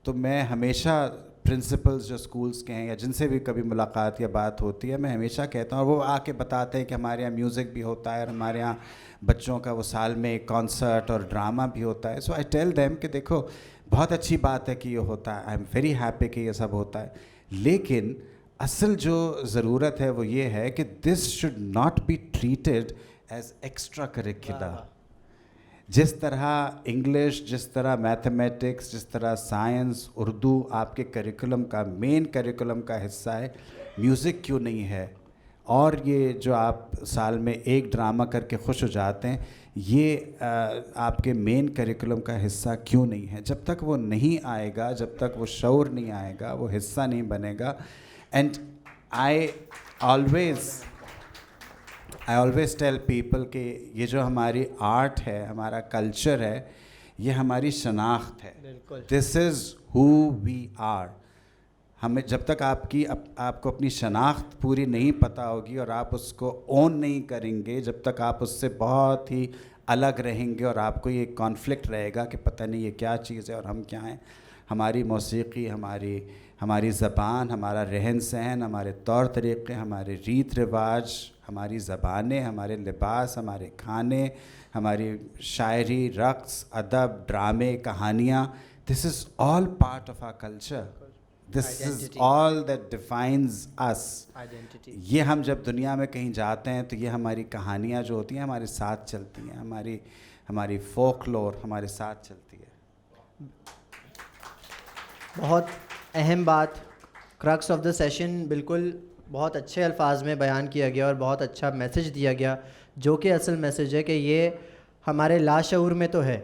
تو میں ہمیشہ پرنسپلز جو اسکولس کے ہیں یا جن سے بھی کبھی ملاقات یا بات ہوتی ہے, میں ہمیشہ کہتا ہوں, اور وہ آ کے بتاتے ہیں کہ ہمارے یہاں میوزک بھی ہوتا ہے, اور ہمارے یہاں بچوں کا وہ سال میں ایک کانسرٹ اور ڈرامہ بھی ہوتا ہے. سو آئی ٹیل دیم کہ دیکھو بہت اچھی بات ہے کہ یہ ہوتا ہے, آئی ایم ویری ہیپی کہ یہ سب ہوتا ہے, لیکن اصل جو ضرورت ہے وہ یہ ہے کہ this should not be treated as extra curricular. جس طرح انگلش, جس طرح میتھمیٹکس, جس طرح سائنس, اردو آپ کے کریکولم کا مین کریکولم کا حصہ ہے, میوزک کیوں نہیں ہے؟ اور یہ جو آپ سال میں ایک ڈرامہ کر کے خوش ہو جاتے ہیں, یہ آپ کے مین کریکولم کا حصہ کیوں نہیں ہے؟ جب تک وہ نہیں آئے گا, جب تک وہ شعور نہیں آئے گا, وہ حصہ نہیں بنے گا. And I always tell people کہ یہ جو ہماری آرٹ ہے, ہمارا کلچر ہے, یہ ہماری شناخت ہے. دس از ہو وی آر. ہمیں جب تک آپ کو اپنی شناخت پوری نہیں پتہ ہوگی اور آپ اس کو اون نہیں کریں گے, جب تک آپ اس سے بہت ہی الگ رہیں گے اور آپ کو یہ کانفلکٹ رہے گا کہ پتہ نہیں یہ کیا چیز ہے اور ہم کیا ہیں. ہماری موسیقی, ہماری زبان, ہمارا رہن سہن, ہمارے طور طریقے, ہمارے ریت رواج, ہماری زبانیں, ہمارے لباس, ہمارے کھانے, ہماری شاعری, رقص, ادب, ڈرامے, کہانیاں, this is all part of our culture. This is all that defines us. یہ ہم جب دنیا میں کہیں جاتے ہیں تو یہ ہماری کہانیاں جو ہوتی ہیں ہمارے ساتھ چلتی ہیں, ہماری فوک لور ہمارے ساتھ چلتی ہے. بہت اہم بات, کرکس آف دا سیشن بالکل بہت اچھے الفاظ میں بیان کیا گیا اور بہت اچھا میسج دیا گیا, جو کہ اصل میسج ہے کہ یہ ہمارے لاشعور میں تو ہے,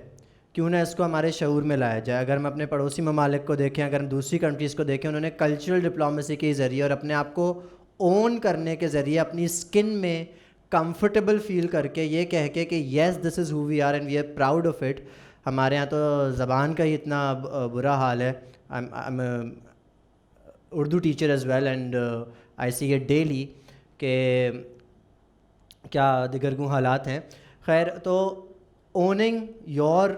کیوں نہ اس کو ہمارے شعور میں لایا جائے. اگر ہم اپنے پڑوسی ممالک کو دیکھیں, اگر ہم دوسری کنٹریز کو دیکھیں, انہوں نے کلچرل ڈپلومیسی کے ذریعے اور اپنے آپ کو اون کرنے کے ذریعے اپنی اسکن میں کمفرٹیبل فیل کر کے یہ کہہ کے کہ yes this is who we are and we are proud of it. ہمارے یہاں تو زبان کا ہی اتنا برا حال ہے. I'm Urdu teacher as well and I see it daily کہ کیا دگرگوں حالات ہیں. خیر, تو owning your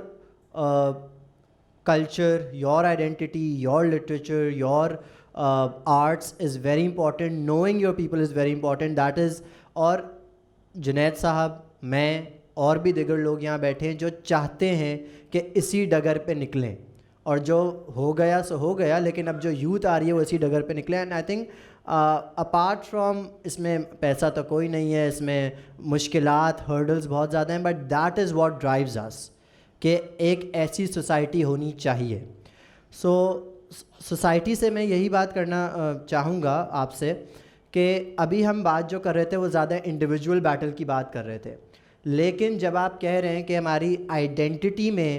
culture, your identity, your literature, your arts is very important. Knowing your people is very important. That is, اور جنید صاحب, میں اور بھی دیگر لوگ یہاں بیٹھے ہیں جو چاہتے ہیں کہ اسی ڈگر پہ نکلیں, اور جو ہو گیا سو ہو گیا, لیکن اب جو یوتھ آ رہی ہے وہ اسی ڈگر پہ نکلیں. And I think apart from, اس میں پیسہ تو کوئی نہیں ہے, اس میں مشکلات, ہرڈلز بہت زیادہ ہیں, but that is what drives us, کہ ایک ایسی سوسائٹی ہونی چاہیے. سو سوسائٹی سے میں یہی بات کرنا چاہوں گا آپ سے کہ ابھی ہم بات جو کر رہے تھے وہ زیادہ انڈیویجول بیٹل کی بات کر رہے تھے, لیکن جب آپ کہہ رہے ہیں کہ ہماری آئیڈینٹی میں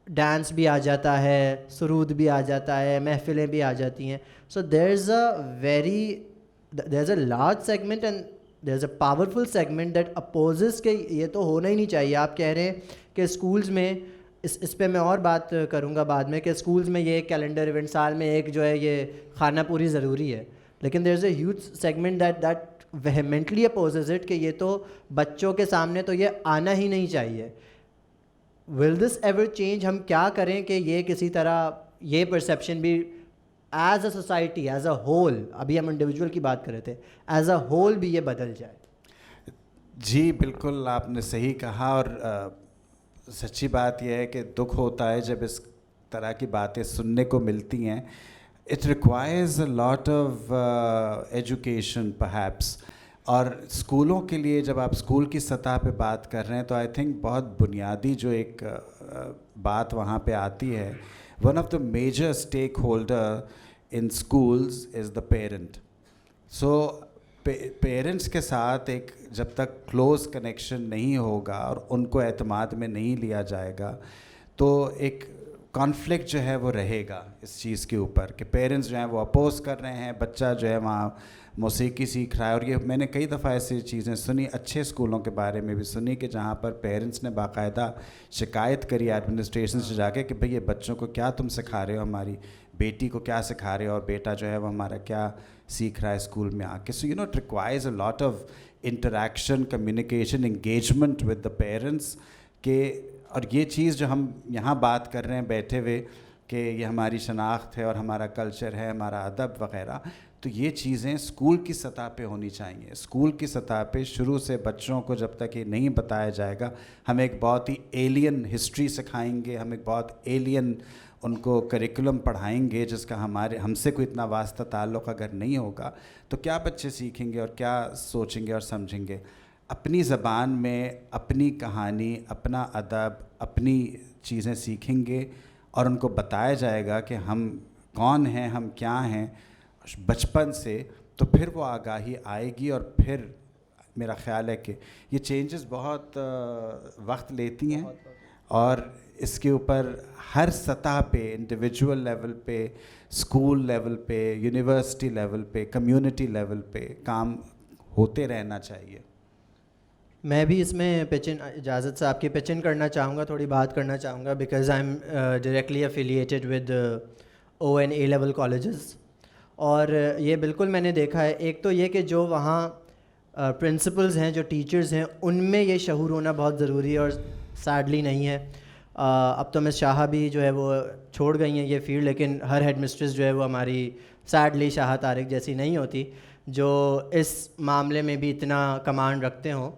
ڈانس بھی آ جاتا ہے, سرود بھی آ جاتا ہے, محفلیں بھی آ جاتی ہیں, so there is a large segment and there is a powerful segment that opposes کہ یہ تو ہونا ہی نہیں چاہیے. آپ کہہ رہے ہیں کہ اسکولز میں اس پہ میں اور بات کروں گا بعد میں, کہ اسکولز میں یہ کیلنڈر ایونٹ سال میں ایک جو ہے یہ خانہ پوری ضروری ہے, لیکن there is a huge segment that vehemently opposes it کہ یہ تو بچوں کے سامنے تو یہ آنا ہی نہیں چاہیے. ول دس ایور چینج؟ ہم کیا کریں کہ یہ کسی طرح یہ پرسیپشن بھی as a society as a whole, ابھی ہم انڈیویجول کی بات کر رہے تھے, ایز اے ہول بھی یہ بدل جائے؟ جی بالکل آپ نے صحیح کہا, اور سچی بات یہ ہے کہ دکھ ہوتا ہے جب اس طرح کی باتیں سننے کو ملتی ہیں. It requires a lot of education perhaps, اور اسکولوں کے لیے جب آپ اسکول کی سطح پہ بات کر رہے ہیں تو آئی تھنک بہت بنیادی جو ایک بات وہاں پہ آتی ہے, one of the major stakeholder in schools is the parent. So parents کے ساتھ ایک جب تک کلوز کنیکشن نہیں ہوگا اور ان کو اعتماد میں نہیں لیا جائے گا تو ایک کانفلکٹ جو ہے وہ رہے گا اس چیز کے اوپر کہ پیرنٹس جو ہیں وہ اپوز کر رہے ہیں, بچہ جو ہے وہاں موسیقی سیکھ رہا ہے. اور یہ میں نے کئی دفعہ ایسی چیزیں سنی, اچھے اسکولوں کے بارے میں بھی سنی, کہ جہاں پر پیرنٹس نے باقاعدہ شکایت کری ایڈمنسٹریشن سے جا کے کہ بھئی یہ بچوں کو کیا تم سکھا رہے ہو, ہماری بیٹی کو کیا سکھا رہے ہو, اور بیٹا جو ہے وہ ہمارا کیا سیکھ رہا ہے اسکول میں آ کے. So you know it requires a lot of interaction, communication, engagement with the parents. کہ اور یہ چیز جو ہم یہاں بات کر رہے ہیں بیٹھے ہوئے کہ یہ ہماری شناخت ہے اور ہمارا کلچر ہے, ہمارا ادب وغیرہ, تو یہ چیزیں اسکول کی سطح پہ ہونی چاہیے. اسکول کی سطح پہ شروع سے بچوں کو جب تک یہ نہیں بتایا جائے گا, ہم ایک بہت ہی ایلین ہسٹری سکھائیں گے, ہم ایک بہت ایلین ان کو کریکولم پڑھائیں گے جس کا ہم سے کوئی اتنا واسطہ تعلق اگر نہیں ہوگا, تو کیا بچے سیکھیں گے اور کیا سوچیں گے اور سمجھیں گے. اپنی زبان میں اپنی کہانی, اپنا ادب, اپنی چیزیں سیکھیں گے اور ان کو بتایا جائے گا کہ ہم کون ہیں, ہم کیا ہیں بچپن سے, تو پھر وہ آگاہی آئے گی. اور پھر میرا خیال ہے کہ یہ چینجز بہت وقت لیتی ہیں, اور اس کے اوپر ہر سطح پہ, انڈیویجول لیول پہ, اسکول لیول پہ, یونیورسٹی لیول پہ, کمیونٹی لیول پہ کام ہوتے رہنا چاہیے. میں بھی اس میں اجازت سے آپ کی پچن کرنا چاہوں گا, تھوڑی بات کرنا چاہوں گا, because I am directly affiliated with O and A level colleges. اور یہ بالکل میں نے دیکھا ہے. ایک تو یہ کہ جو وہاں پرنسپلز ہیں, جو ٹیچرز ہیں, ان میں یہ شعور ہونا بہت ضروری ہے, اور سیڈلی نہیں ہے. اب تو مس شاہا بھی جو ہے وہ چھوڑ گئی ہیں یہ فیلڈ, لیکن ہر ہیڈ مسٹریس جو ہے وہ ہماری سیڈلی شاہا طارق جیسی نہیں ہوتی جو اس معاملے میں بھی اتنا کمانڈ رکھتے ہوں.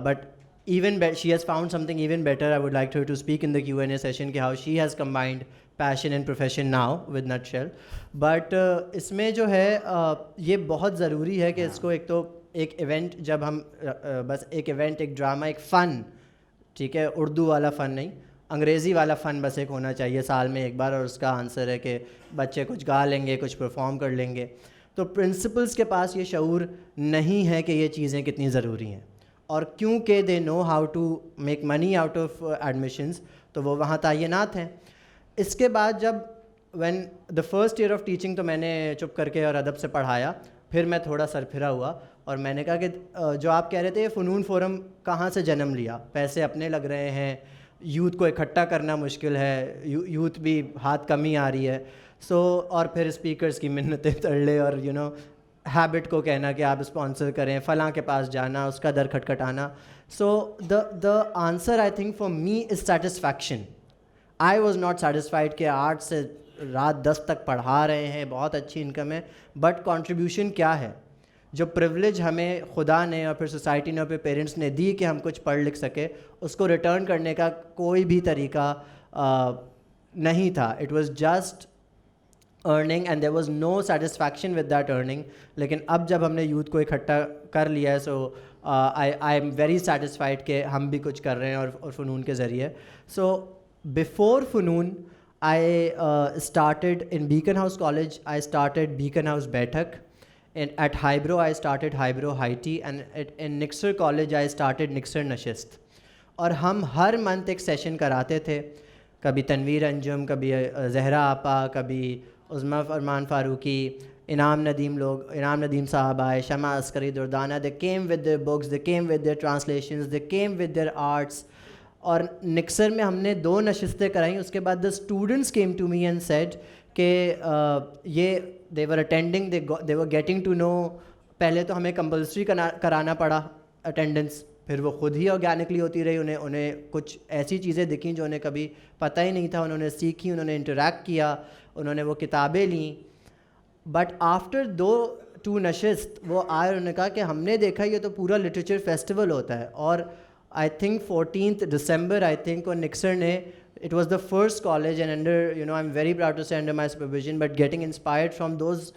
But even she has found something even better. I would like her to speak in the Q&A session کہ how she has combined passion and profession now with nutshell. But اس میں جو ہے یہ بہت ضروری ہے کہ اس کو ایک تو ایک ایونٹ, جب ہم بس ایک ایونٹ, ایک ڈرامہ, ایک فن, ٹھیک ہے, اردو والا فن نہیں, انگریزی والا فن بس ایک ہونا چاہیے سال میں ایک بار, اور اس کا آنسر ہے کہ بچے کچھ گا لیں گے, کچھ پرفارم کر لیں گے. تو پرنسپلس کے پاس یہ شعور نہیں ہے کہ یہ چیزیں کتنی ضروری ہیں, اور کیونکہ they know how to make money out of admissions, تو وہ وہاں تعینات ہیں. اس کے بعد جب when the first year of teaching, تو میں نے چپ کر کے اور ادب سے پڑھایا, پھر میں تھوڑا سر پھرا ہوا اور میں نے کہا کہ جو آپ کہہ رہے تھے فنون فورم کہاں سے جنم لیا, پیسے اپنے لگ رہے ہیں, یوتھ کو اکٹھا کرنا مشکل ہے, یوتھ بھی ہاتھ کم ہی آ رہی ہے. سو اور پھر اسپیکرز کی منتیں تڑلے, اور یو نو ہیبٹ کو کہنا کہ آپ اسپانسر کریں, فلاں کے پاس جانا, اس کا در کھٹکھٹانا. So the answer I think for me is satisfaction. I was not satisfied کہ 8 سے رات 10 تک پڑھا رہے ہیں, بہت اچھی انکم ہے, بٹ کنٹریبیوشن کیا ہے؟ جو پریولیج ہمیں خدا نے اور پھر سوسائٹی نے اور پھر پیرنٹس نے دی کہ ہم کچھ پڑھ لکھ سکے, اس کو ریٹرن کرنے کا کوئی بھی طریقہ نہیں تھا. It was just earning and there was no satisfaction with that earning. لیکن اب جب ہم نے یوتھ کو اکٹھا کر لیا ہے, سو آئی ایم ویری سیٹسفائڈ کہ ہم بھی کچھ کر رہے ہیں اور فنون کے ذریعے. سو بفور فنون I started in Beacon House College. I started Beacon House Baitak. At Hybro, I started Hybro High Tea, and in Nixer College, I started Nixer Nashist. اور ہم ہر منتھ ایک سیشن کراتے تھے, کبھی تنویر انجم, کبھی زہرا آپا, کبھی عظمیٰ فرمان فاروقی, انعام ندیم صاحب آئے, Shama Askari Durdana. They came with their books, they came with their translations, they came with their arts. اور نکسر میں ہم نے 2 نشستیں کرائیں. اس کے بعد the students came to me and said کہ یہ they were attending, they were getting to know. پہلے تو ہمیں کمپلسری کرانا پڑا اٹینڈنس, پھر وہ خود ہی آرگینکلی ہوتی رہی. انہیں کچھ ایسی چیزیں دکھیں جو انہیں کبھی پتہ ہی نہیں تھا, انہوں نے سیکھی, انہوں نے انٹریکٹ کیا, انہوں نے وہ کتابیں لیں. بٹ آفٹر 2 نشست وہ آئے, انہوں نے کہا کہ ہم نے دیکھا یہ تو پورا لٹریچر فیسٹیول ہوتا ہے. اور I think 14 December I think اور نکسر نے, it was the first college and under I am very proud to say under my supervision, but getting inspired from those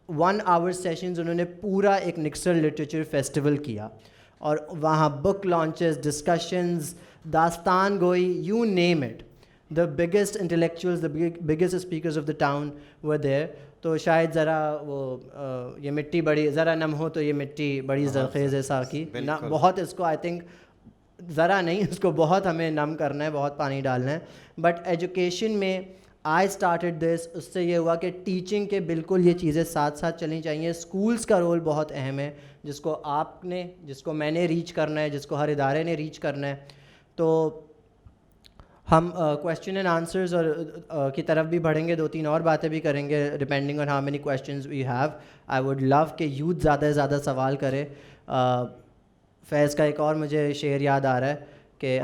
1 hour sessions, انہوں نے پورا ایک نکسر literature festival کیا. اور وہاں بک launches, discussions, داستان گوئی, you name it. The biggest intellectuals, the biggest speakers of the town were there. تو شاید ذرا وہ یہ مٹی بڑی ذرا نم ہو تو یہ مٹی بڑی زرخیز ہے ساقی, بہت اس کو آئی تھنک ذرا نہیں, اس کو بہت ہمیں نم کرنا ہے, بہت پانی ڈالنا ہے. بٹ ایجوکیشن میں آئی اسٹارٹڈ دس, اس سے یہ ہوا کہ ٹیچنگ کے بالکل یہ چیزیں ساتھ ساتھ چلنی چاہیے. اسکولس کا رول بہت اہم ہے, جس کو آپ نے, جس کو میں نے ریچ کرنا ہے, جس کو ہر ادارے نے ریچ کرنا ہے. تو ہم کویشچن اینڈ آنسرز اور کی طرف بھی بڑھیں گے, 2-3 اور باتیں بھی کریں گے depending on how many questions we have. I would love کہ یوتھ زیادہ سے زیادہ سوال کرے. فیض کا ایک اور مجھے شعر یاد آ رہا ہے کہ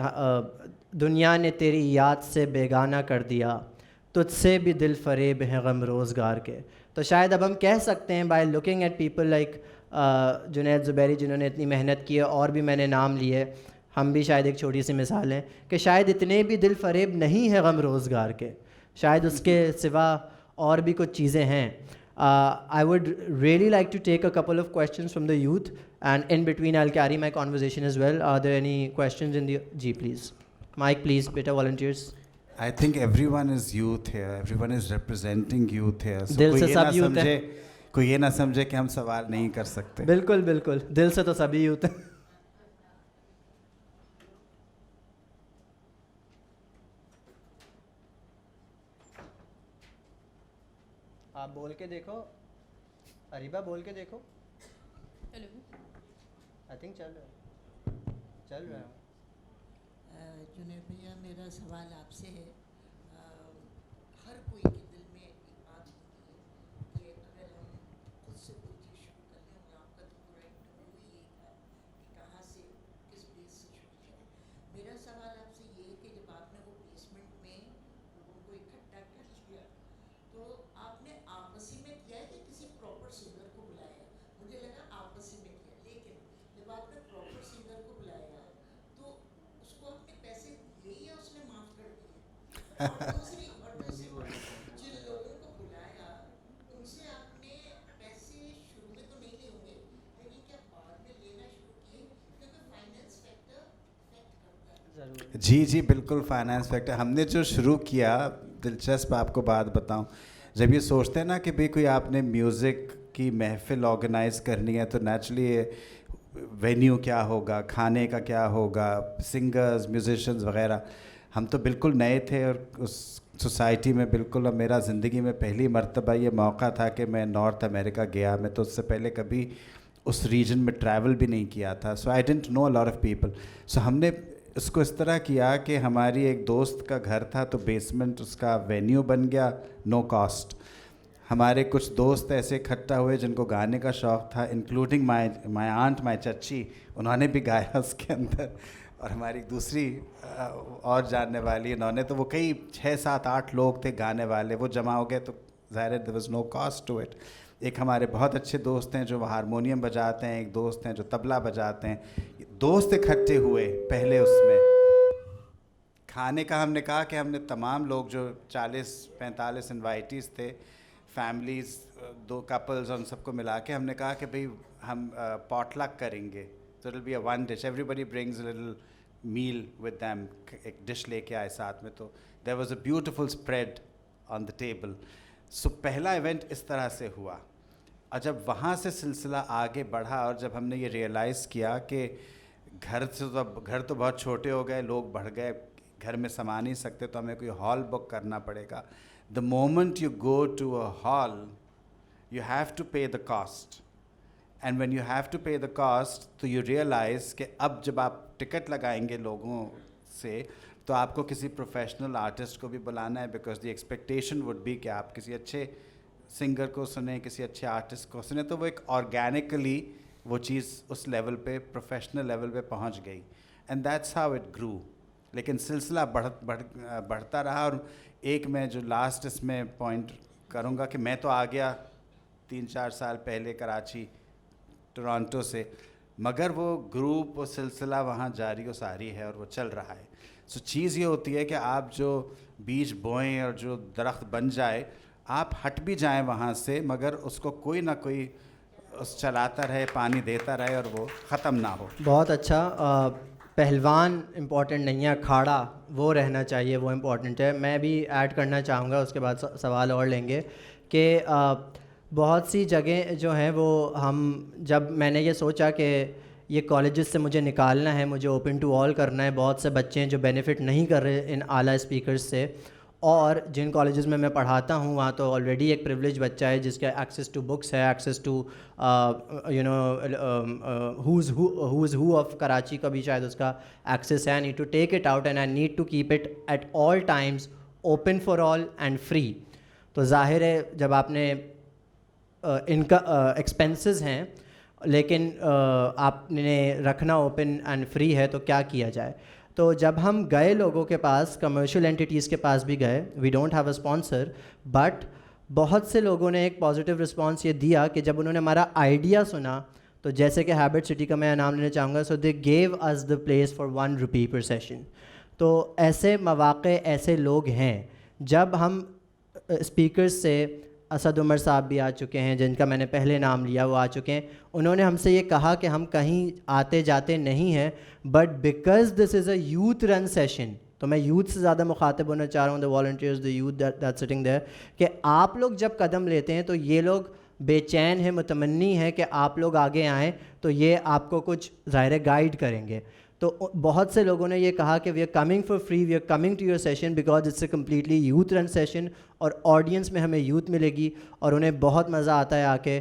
دنیا نے تیری یاد سے بیگانہ کر دیا, تجھ سے بھی دل فریب ہیں غم روزگار کے. تو شاید اب ہم کہہ سکتے ہیں by looking at people like Junaid Zuberi, جنہوں نے اتنی محنت کی ہے, اور بھی میں نے نام لیے, ہم بھی شاید ایک چھوٹی سی مثال ہیں کہ شاید اتنے بھی دل فریب نہیں ہیں غم روزگار کے, شاید اس کے سوا اور بھی کچھ چیزیں ہیں. I would really like to take a couple of questions from the youth, and in between I'll carry my conversation as well. Are there any questions in the... Ji, please. Mike, please, beta volunteers. I think everyone is youth here. Everyone is representing youth here. So دل سے سب youth ہیں. کوئی یہ نہ سمجھے کہ ہم سوال نہیں کر سکتے. بالکل بالکل, دل سے تو سبھی youth ہیں. آپ بول کے دیکھو, اریبہ بول کے دیکھو. ہیلو, آئی تھنک چل رہا ہے. جنید بھیا, میرا سوال آپ سے ہے. ہر کوئی کے دل میں ایک بات ہوتی ہے کہ اگر ہم خود سے کوئی چیز شروع کر لیں, اور آپ کا تو پورا انٹرویو ہی یہی تھا کہ کہاں سے, کس بیس سے شروع کریں. میرا سوال آپ سے یہ ہے کہ جب آپ نے وہ بیسمنٹ میں لوگوں کو اکٹھا کر لیا, تو آپ نے آپسی میں کیا ہے کہ کسی پراپر سنگر کو بلایا؟ مجھے لگا آپسی میں کیا, لیکن جب آپ نے پراپر سنگر کو بلایا تو اس کو آپ نے پیسے دیے یا اس نے معاف کر دیے؟ اور دوسری جن لوگوں کو بلایا ان سے آپ نے پیسے شروع میں تو نہیں لیے ہوں گے, لیکن کیا بعد میں لینا شروع کیے؟ کیونکہ فائنینس فیکٹر افیکٹ کرتا ہے. جی جی بالکل, فائنینس فیکٹر. ہم نے جو شروع کیا, دلچسپ آپ کو بات بتاؤں, جب یہ سوچتے ہیں نا کہ بھئی کوئی آپ نے میوزک کی محفل آرگنائز کرنی ہے, تو نیچرلی وینیو کیا ہوگا, کھانے کا کیا ہوگا, سنگرز, میوزیشنز وغیرہ. ہم تو بالکل نئے تھے اور اس سوسائٹی میں بالکل, اب میرا زندگی میں پہلی مرتبہ یہ موقع تھا کہ میں نارتھ امریکہ گیا. میں تو اس سے پہلے کبھی اس ریجن میں ٹریول بھی نہیں کیا تھا. So I didn't know a lot of people. So ہم نے اس کو اس طرح کیا کہ ہماری ایک دوست کا گھر تھا, تو بیسمنٹ اس کا وینیو بن گیا, نو کاسٹ. ہمارے کچھ دوست ایسے اکٹھا ہوئے جن کو گانے کا شوق تھا, انکلوڈنگ مائی آنٹ, مائی چچی, انہوں نے بھی گایا اس کے اندر. اور ہماری دوسری اور جاننے والی, انہوں نے, تو وہ کئی 6, 7, 8 لوگ تھے گانے والے, وہ جمع ہو گئے. تو ظاہر ہے there was no cost to it. ایک ہمارے بہت اچھے دوست ہیں جو ہارمونیم بجاتے ہیں, ایک دوست ہیں جو طبلہ بجاتے ہیں. دوست اکٹھے ہوئے پہلے اس میں. کھانے کا ہم نے کہا کہ ہم نے تمام لوگ جو 40-45 انوائٹیز تھے, فیملیز, 2 کپلز, ان سب کو ملا کے ہم نے کہا کہ بھئی ہم پاٹ لک کریں گے. So it'll be a one dish. Everybody brings a little meal with them. ایک ڈش لے کے آئے ساتھ میں. تو there was a beautiful spread on the table. So پہلا ایونٹ اس طرح سے ہوا. اور جب وہاں سے سلسلہ آگے بڑھا اور جب ہم نے یہ ریئلائز کیا کہ گھر تو بہت چھوٹے ہو گئے, لوگ بڑھ گئے, گھر میں سما نہیں سکتے, تو ہمیں کوئی ہال بک کرنا پڑے گا. The moment you go to a hall you have to pay the cost, and when you have to pay the cost تو یو ریئلائز کہ اب جب آپ ٹکٹ لگائیں گے لوگوں سے تو آپ کو کسی پروفیشنل آرٹسٹ کو بھی بلانا ہے, because the expectation would be کہ آپ کسی اچھے سنگر کو سنیں, کسی اچھے آرٹسٹ کو سنیں. تو وہ ایک آرگینکلی وہ چیز اس لیول پہ, پروفیشنل لیول پہ پہنچ گئی, اینڈ دیٹس ہاؤ اٹ گرو. لیکن سلسلہ بڑھتا رہا. اور ایک میں جو لاسٹ اس میں پوائنٹ کروں گا کہ میں تو آ گیا 3-4 سال پہلے کراچی ٹورانٹو سے, مگر وہ گروپ, وہ سلسلہ وہاں جاری و ساری ہے اور وہ چل رہا ہے. سو چیز یہ ہوتی ہے کہ آپ جو بیج بوئیں اور جو درخت بن جائے, آپ ہٹ بھی جائیں وہاں سے, مگر اس کو کوئی نہ کوئی اس چلاتا رہے, پانی دیتا رہے اور وہ ختم نہ ہو. بہت اچھا. پہلوان امپورٹنٹ نہیں ہے, اکھاڑا وہ رہنا چاہیے, وہ امپورٹنٹ ہے. میں بھی ایڈ کرنا چاہوں گا, اس کے بعد سوال اور لیں گے, کہ بہت سی جگہیں جو ہیں وہ جب میں نے یہ سوچا کہ یہ کالجز سے مجھے نکالنا ہے, مجھے اوپن ٹو آل کرنا ہے, بہت سے بچے ہیں جو بینیفٹ نہیں کر رہے ان اعلیٰ اسپیکرز سے, اور جن کالجز میں میں پڑھاتا ہوں وہاں تو آلریڈی ایک پریولیج بچہ ہے جس کا ایکسیس ٹو بکس ہے, access to who's who of Karachi کا بھی شاید اس کا ایکسیس ہے. I need to take it out and I need to keep it at all times open for all and free. تو ظاہر ہے جب آپ نے ان کا ایکسپینسز ہیں لیکن آپ نے رکھنا اوپن اینڈ فری ہے, تو کیا کیا جائے. تو جب ہم گئے لوگوں کے پاس, کمرشل اینٹیٹیز کے پاس بھی گئے, we don't have a sponsor, but بہت سے لوگوں نے ایک پازیٹیو رسپانس یہ دیا کہ جب انہوں نے ہمارا آئیڈیا سنا, تو جیسے کہ ہیبٹ سٹی کا میں نام لینا چاہوں گا, so they gave us the place for ₹1 per session. تو ایسے مواقع, ایسے لوگ ہیں. جب ہم اسپیکرز سے, اسد عمر صاحب بھی آ چکے ہیں جن کا میں نے پہلے نام لیا, وہ آ چکے ہیں, انہوں نے ہم سے یہ کہا کہ ہم کہیں آتے جاتے نہیں ہیں, but because this is a youth run session, تو میں یوتھ سے زیادہ مخاطب ہونا چاہ رہا ہوں, the volunteers, the youth that sitting there, کہ آپ لوگ جب قدم لیتے ہیں تو یہ لوگ بے چین ہے, متمنی ہے کہ آپ لوگ آگے آئیں, تو یہ آپ کو کچھ ظاہر گائیڈ کریں گے. تو بہت سے لوگوں نے یہ کہا کہ we are coming for free, we are coming to your session because it's a completely youth run session, اور آڈینس میں ہمیں یوتھ ملے گی اور انہیں بہت مزہ آتا ہے آ کے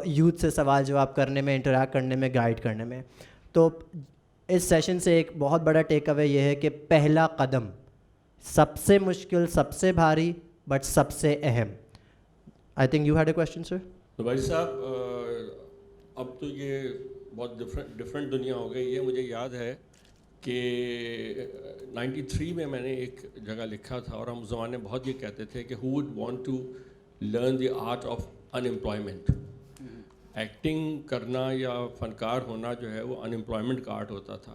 یوتھ سے سوال جواب کرنے میں, انٹریکٹ کرنے میں, گائیڈ کرنے میں. تو اس سیشن سے ایک بہت بڑا ٹیک اوے یہ ہے کہ پہلا قدم سب سے مشکل, سب سے بھاری, بٹ سب سے اہم. I think you had a question sir. تو بھائی صاحب, اب تو یہ بہت ڈفرینٹ دنیا ہو گئی ہے. مجھے یاد ہے کہ 93 میں نے ایک جگہ لکھا تھا, اور ہم اس زمانے بہت یہ کہتے تھے کہ who would want to learn the art of unemployment. Acting کرنا یا فنکار ہونا جو ہے وہ ان امپلائمنٹ کا آرٹ ہوتا تھا.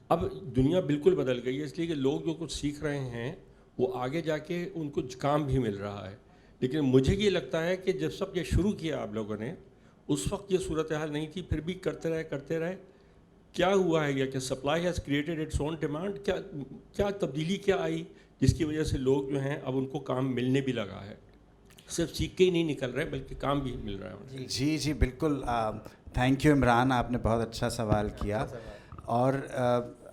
اب دنیا بالکل بدل گئی ہے, اس لیے کہ لوگ جو کچھ سیکھ رہے ہیں وہ آگے جا کے ان کو کام بھی مل رہا ہے. لیکن مجھے یہ لگتا ہے کہ جب سب یہ شروع کیا آپ لوگوں نے, اس وقت یہ صورتحال نہیں تھی, پھر بھی کرتے رہے. کیا ہوا ہے یہ کہ supply has created its own demand, کیا تبدیلی کیا آئی جس کی وجہ سے لوگ جو ہیں اب ان کو کام ملنے بھی لگا ہے, صرف سیکھ کے ہی نہیں نکل رہے بلکہ کام بھی مل رہا ہے. جی بالکل. تھینک یو عمران, آپ نے بہت اچھا سوال کیا. اور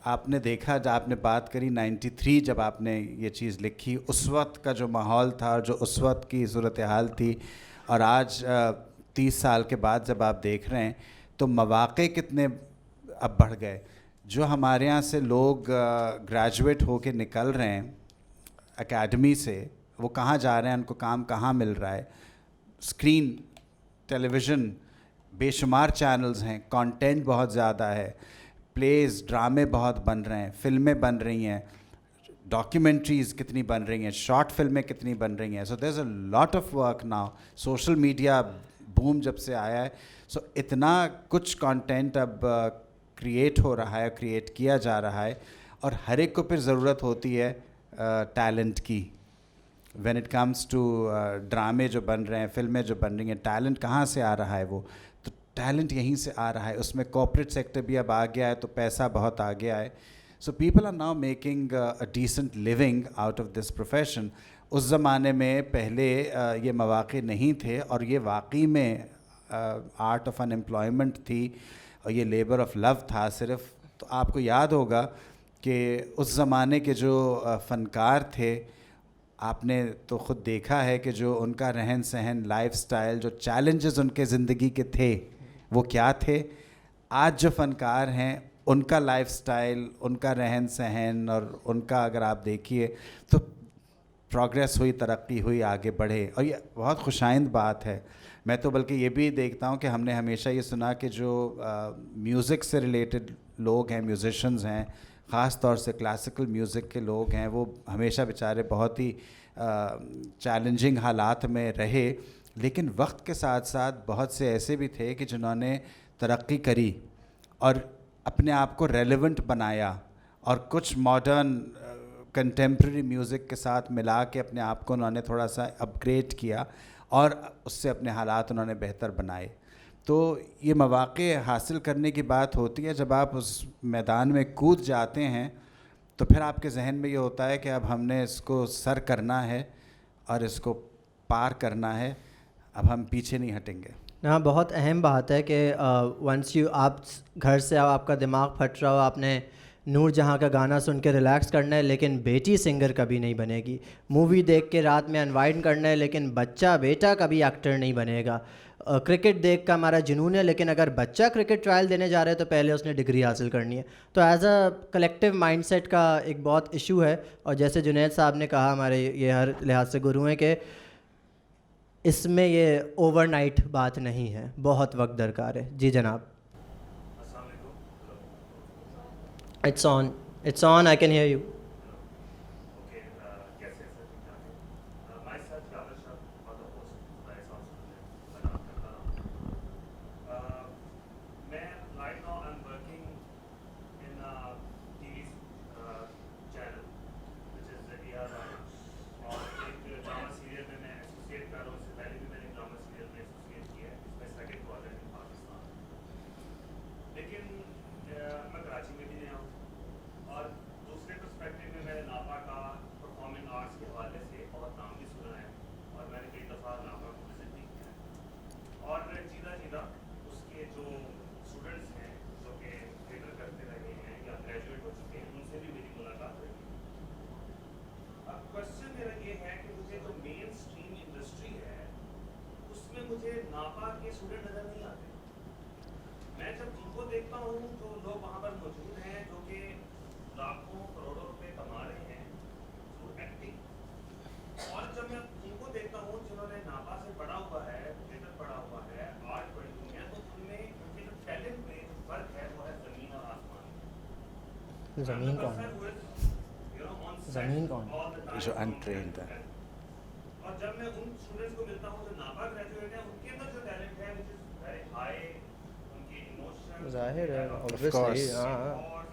آپ نے دیکھا, جب آپ نے بات کری 93 جب آپ نے یہ چیز لکھی, اس وقت کا جو ماحول تھا اور جو اس وقت کی صورتحال تھی, اور آج 30 سال کے بعد جب آپ دیکھ رہے ہیں تو مواقع کتنے اب بڑھ گئے. جو ہمارے یہاں سے لوگ گریجویٹ ہو کے نکل رہے ہیں اکیڈمی سے, وہ کہاں جا رہے ہیں, ان کو کام کہاں مل رہا ہے. اسکرین, ٹیلی ویژن, بے شمار چینلز ہیں, کانٹینٹ بہت زیادہ ہے, پلیز, ڈرامے بہت بن رہے ہیں, فلمیں بن رہی ہیں, ڈاکیومنٹریز کتنی بن رہی ہیں, شارٹ فلمیں کتنی بن رہی ہیں. So there is a lot of work now. Social media boom جب سے آیا ہے, سو اتنا کچھ کانٹینٹ اب کریٹ ہو رہا ہے, کریٹ کیا جا رہا ہے, اور ہر ایک کو پھر ضرورت ہوتی ہے ٹیلنٹ کی. وین اٹ کمز ٹو ڈرامے جو بن رہے ہیں, فلمیں جو بن رہی ہیں, ٹیلنٹ کہاں سے آ رہا ہے؟ وہ تو ٹیلنٹ یہیں سے آ رہا ہے. اس میں کارپوریٹ سیکٹر بھی اب آ گیا ہے, تو پیسہ بہت آ گیا ہے. So people are now making a decent living out of this profession. اس زمانے میں پہلے یہ مواقع نہیں تھے اور یہ واقعی میں آرٹ آف ان امپلائمنٹ تھی اور یہ لیبر آف لو تھا صرف. تو آپ کو یاد ہوگا کہ اس زمانے کے جو فنکار تھے, آپ نے تو خود دیکھا ہے کہ جو ان کا رہن سہن, لائف سٹائل, جو چیلنجز ان کے زندگی کے تھے وہ کیا تھے. آج جو فنکار ہیں ان کا لائف سٹائل, ان کا رہن سہن اور ان کا اگر آپ دیکھیے تو پروگریس ہوئی, ترقی ہوئی, آگے بڑھے, اور یہ بہت خوشائند بات ہے. میں تو بلکہ یہ بھی دیکھتا ہوں کہ ہم نے ہمیشہ یہ سنا کہ جو میوزک سے ریلیٹڈ لوگ ہیں, میوزیشنز ہیں, خاص طور سے کلاسیکل میوزک کے لوگ ہیں, وہ ہمیشہ بیچارے بہت ہی چیلنجنگ حالات میں رہے, لیکن وقت کے ساتھ ساتھ بہت سے ایسے بھی تھے کہ جنہوں نے ترقی کری اور اپنے آپ کو ریلیونٹ بنایا اور کچھ ماڈرن کنٹمپریری میوزک کے ساتھ ملا کے اپنے آپ کو انہوں نے تھوڑا سا اپ گریڈ کیا اور اس سے اپنے حالات انہوں نے بہتر بنائے. تو یہ مواقع حاصل کرنے کی بات ہوتی ہے. جب آپ اس میدان میں کود جاتے ہیں تو پھر آپ کے ذہن میں یہ ہوتا ہے کہ اب ہم نے اس کو سر کرنا ہے اور اس کو پار کرنا ہے, اب ہم پیچھے نہیں ہٹیں گے. ہاں, بہت اہم بات ہے کہ ونس آپ گھر سے آپ کا دماغ پھٹ رہا ہو, آپ نے نور جہاں کا گانا سن کے ریلیکس کرنا ہے, لیکن بیٹی سنگر کبھی نہیں بنے گی. مووی دیکھ کے رات میں انوائٹ کرنا ہے, لیکن بچہ بیٹا کبھی ایکٹر نہیں بنے گا. کرکٹ دیکھ کا ہمارا جنون ہے, لیکن اگر بچہ کرکٹ ٹرائل دینے جا رہا ہے تو پہلے اس نے ڈگری حاصل کرنی ہے. تو as a collective mind set کا ایک بہت ایشو ہے, اور جیسے جنید صاحب نے کہا, ہمارے یہ ہر لحاظ سے گرو ہیں, کہ اس میں یہ اوور نائٹ بات نہیں ہے, بہت وقت درکار ہے. جی جناب. It's on, I can hear you. مجھے ناپا کے اسٹوڈنٹ نظر نہیں آتے. میں جب ان کو دیکھتا ہوں تو لوگ وہاں پر موجود ہیں جو کہ لاکھوں کروڑوں روپے کما رہے ہیں تھرو ایکٹنگ, اور جب میں ان کو دیکھتا ہوں جنہوں نے ناپا سے پڑھا ہوا ہے, تھیٹر پڑھا ہوا ہے, آرٹ پڑھی ہوئی ہے, تو ان میں ان کے جو ٹیلنٹ میں جو فرق ہے وہ ہے زمین اور آسمان. زمین کون ہے؟ زمین کون ہے؟ جو انٹرینڈ ہے. اور جب میں ان اسٹوڈنٹس کو ملتا ہوں جو ناپا گریجویٹ ہیں, ان کے اندر جو ٹیلنٹ ہے which is very high, ان کے ایموشن ظاہر ہے, course. obviously. اور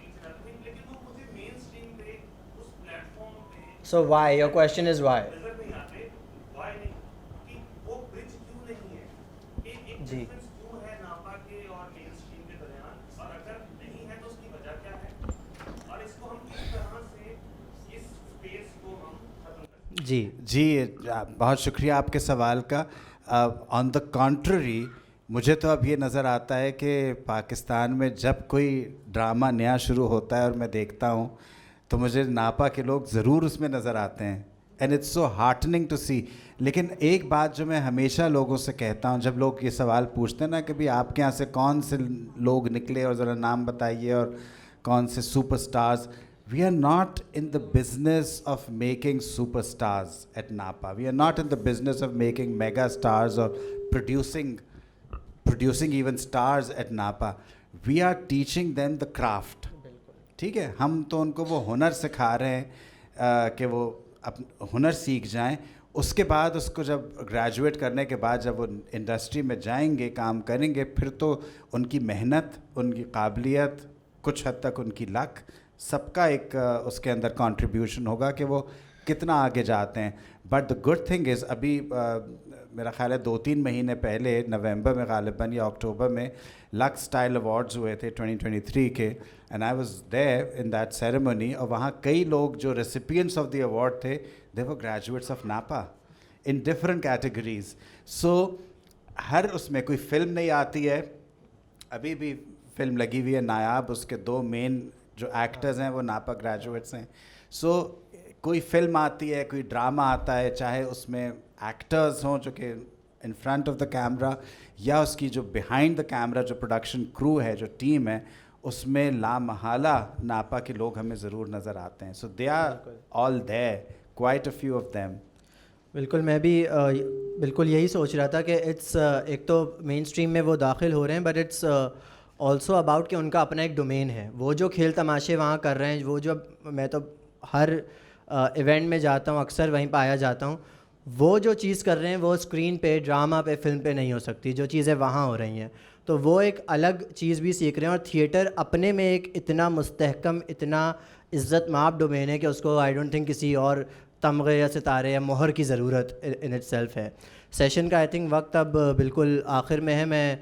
لیکن وہ مجھے مین اسٹریم پہ اس پلیٹ فارم پہ So why? Your question is why? نظر نہیں آتے. وائی نہیں, کہ وہ برج کیوں نہیں ہے, کہ ایک جی. ڈفرنس کیوں ہے ناپا کے اور مین اسٹریم کے درمیان, اور اگر نہیں ہے تو اس کی وجہ کیا ہے, اور اس کو ہم کس طرح سے اس اسپیس کو ہم ختم کریں. جی, بہت شکریہ آپ کے سوال کا. آن دا کانٹرری مجھے تو اب یہ نظر آتا ہے کہ پاکستان میں جب کوئی ڈرامہ نیا شروع ہوتا ہے اور میں دیکھتا ہوں تو مجھے ناپا کے لوگ ضرور اس میں نظر آتے ہیں, اینڈ اٹس سو ہارٹننگ ٹو سی. لیکن ایک بات جو میں ہمیشہ لوگوں سے کہتا ہوں جب لوگ یہ سوال پوچھتے ہیں نا کہ بھئی آپ کے یہاں سے کون سے لوگ نکلے اور ذرا نام بتائیے اور کون سے super stars, we are not in the business of making superstars at Napa. We are not in the business of making mega stars or producing even stars at Napa. We are teaching them the craft. ٹھیک ہے, ہم تو ان کو وہ ہنر سکھا رہے ہیں کہ وہ ہنر سیکھ جائیں. اس کے بعد اس کو جب گریجویٹ کرنے کے بعد جب وہ انڈسٹری میں جائیں گے, کام کریں گے, پھر تو ان کی محنت, ان کی قابلیت, کچھ حد تک ان کی لک, سب کا ایک اس کے اندر کنٹریبیوشن ہوگا کہ وہ کتنا آگے جاتے ہیں. But the good thing is ابھی میرا خیال ہے 2-3 مہینے پہلے نومبر میں غالباً یا اکتوبر میں لکس اسٹائل ایوارڈز ہوئے تھے 2023 کے, and I was there in that ceremony, اور وہاں کئی لوگ جو ریسیپینٹس آف دی ایوارڈ تھے they were graduates of NAPA in different categories. So ہر اس میں کوئی فلم نہیں آتی ہے, ابھی بھی فلم لگی ہوئی ہے نایاب, اس کے 2 مین جو ایکٹرز ہیں وہ ناپا گریجویٹس ہیں. سو کوئی فلم آتی ہے, کوئی ڈرامہ آتا ہے, چاہے اس میں ایکٹرز ہوں جو کہ in front of the camera, یا اس کی جو بیہائنڈ دا کیمرہ جو پروڈکشن کرو ہے, جو ٹیم ہے, اس میں لامحالہ ناپا کے لوگ ہمیں ضرور نظر آتے ہیں. So they are all there, quite a few of them. بالکل, میں بھی بالکل یہی سوچ رہا تھا کہ اٹس ایک تو مین اسٹریم میں وہ داخل ہو رہے ہیں, بٹ اٹس آلسو اباؤٹ کہ ان کا اپنا ایک ڈومین ہے. وہ جو کھیل تماشے وہاں کر رہے ہیں, وہ جو میں تو ہر ایونٹ میں جاتا ہوں, اکثر وہیں پایا جاتا ہوں, وہ جو چیز کر رہے ہیں وہ اسکرین پہ, ڈرامہ پہ, فلم پہ نہیں ہو سکتی, جو چیزیں وہاں ہو رہی ہیں. تو وہ ایک الگ چیز بھی سیکھ رہے ہیں, اور تھیٹر اپنے میں ایک اتنا مستحکم, اتنا عزت مآب ڈومین ہے کہ اس کو آئی ڈونٹ تھنک کسی اور تمغے یا ستارے یا مہر کی ضرورت ان اٹ سیلف ہے. سیشن کا آئی تھنک وقت اب بالکل آخر میں ہے. میں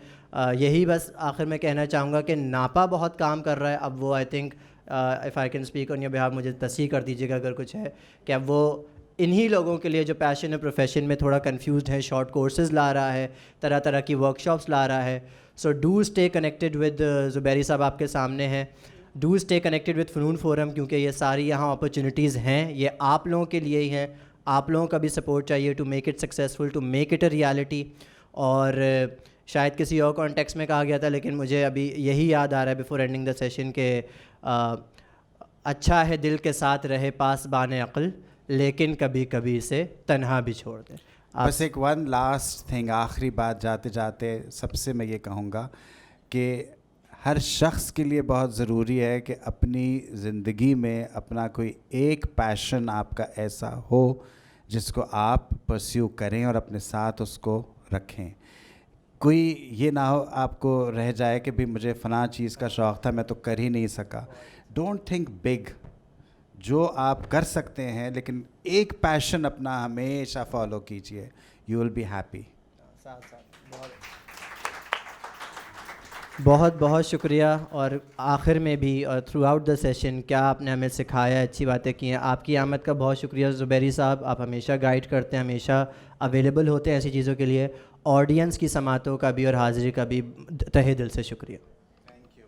یہی بس آخر میں کہنا چاہوں گا کہ ناپا بہت کام کر رہا ہے. اب وہ I think if I can speak on your behalf, مجھے تصحیح کر دیجیے گا اگر کچھ ہے, کہ اب وہ انہی لوگوں کے لیے جو پیشن ہے پروفیشن میں تھوڑا کنفیوزڈ ہے, شارٹ کورسز لا رہا ہے, طرح طرح کی ورکشاپس لا رہا ہے. So do stay connected with, Zubairi صاحب آپ کے سامنے ہیں, ڈو اسٹے کنیکٹیڈ وتھ فنون فورم, کیونکہ یہ ساری یہاں اپرچونیٹیز ہیں, یہ آپ لوگوں کے لیے ہی ہیں. آپ لوگوں کا بھی سپورٹ چاہیے to make it successful, to make it a reality. اور شاید کسی اور کانٹیکس میں کہا گیا تھا, لیکن مجھے ابھی یہی یاد آ رہا ہے بیفور اینڈنگ دا سیشن کہ اچھا ہے دل کے ساتھ رہے پاسبان عقل, لیکن کبھی کبھی اسے تنہا بھی چھوڑ دیں. بس ایک ون لاسٹ تھنگ, آخری بات جاتے جاتے سب سے میں یہ کہوں گا کہ ہر شخص کے لیے بہت ضروری ہے کہ اپنی زندگی میں اپنا کوئی ایک پیشن آپ کا ایسا ہو جس کو آپ پرسیو کریں اور اپنے ساتھ اس کو رکھیں. کوئی یہ نہ ہو آپ کو رہ جائے کہ بھی مجھے فلاں چیز کا شوق تھا, میں تو کر ہی نہیں سکا. ڈونٹ تھنک بگ, جو آپ کر سکتے ہیں لیکن ایک پیشن اپنا ہمیشہ فالو کیجیے, یو ول بی ہیپی. بہت بہت شکریہ. اور آخر میں بھی اور تھرو آؤٹ دا سیشن کیا آپ نے ہمیں سکھایا, اچھی باتیں کی ہیں. آپ کی آمد کا بہت شکریہ زبیری صاحب, آپ ہمیشہ گائیڈ کرتے ہیں, ہمیشہ اویلیبل ہوتے ہیں ایسی چیزوں کے لیے. آڈینس کی سماعتوں کا بھی اور حاضری کا بھی تہہ دل سے شکریہ. Thank you.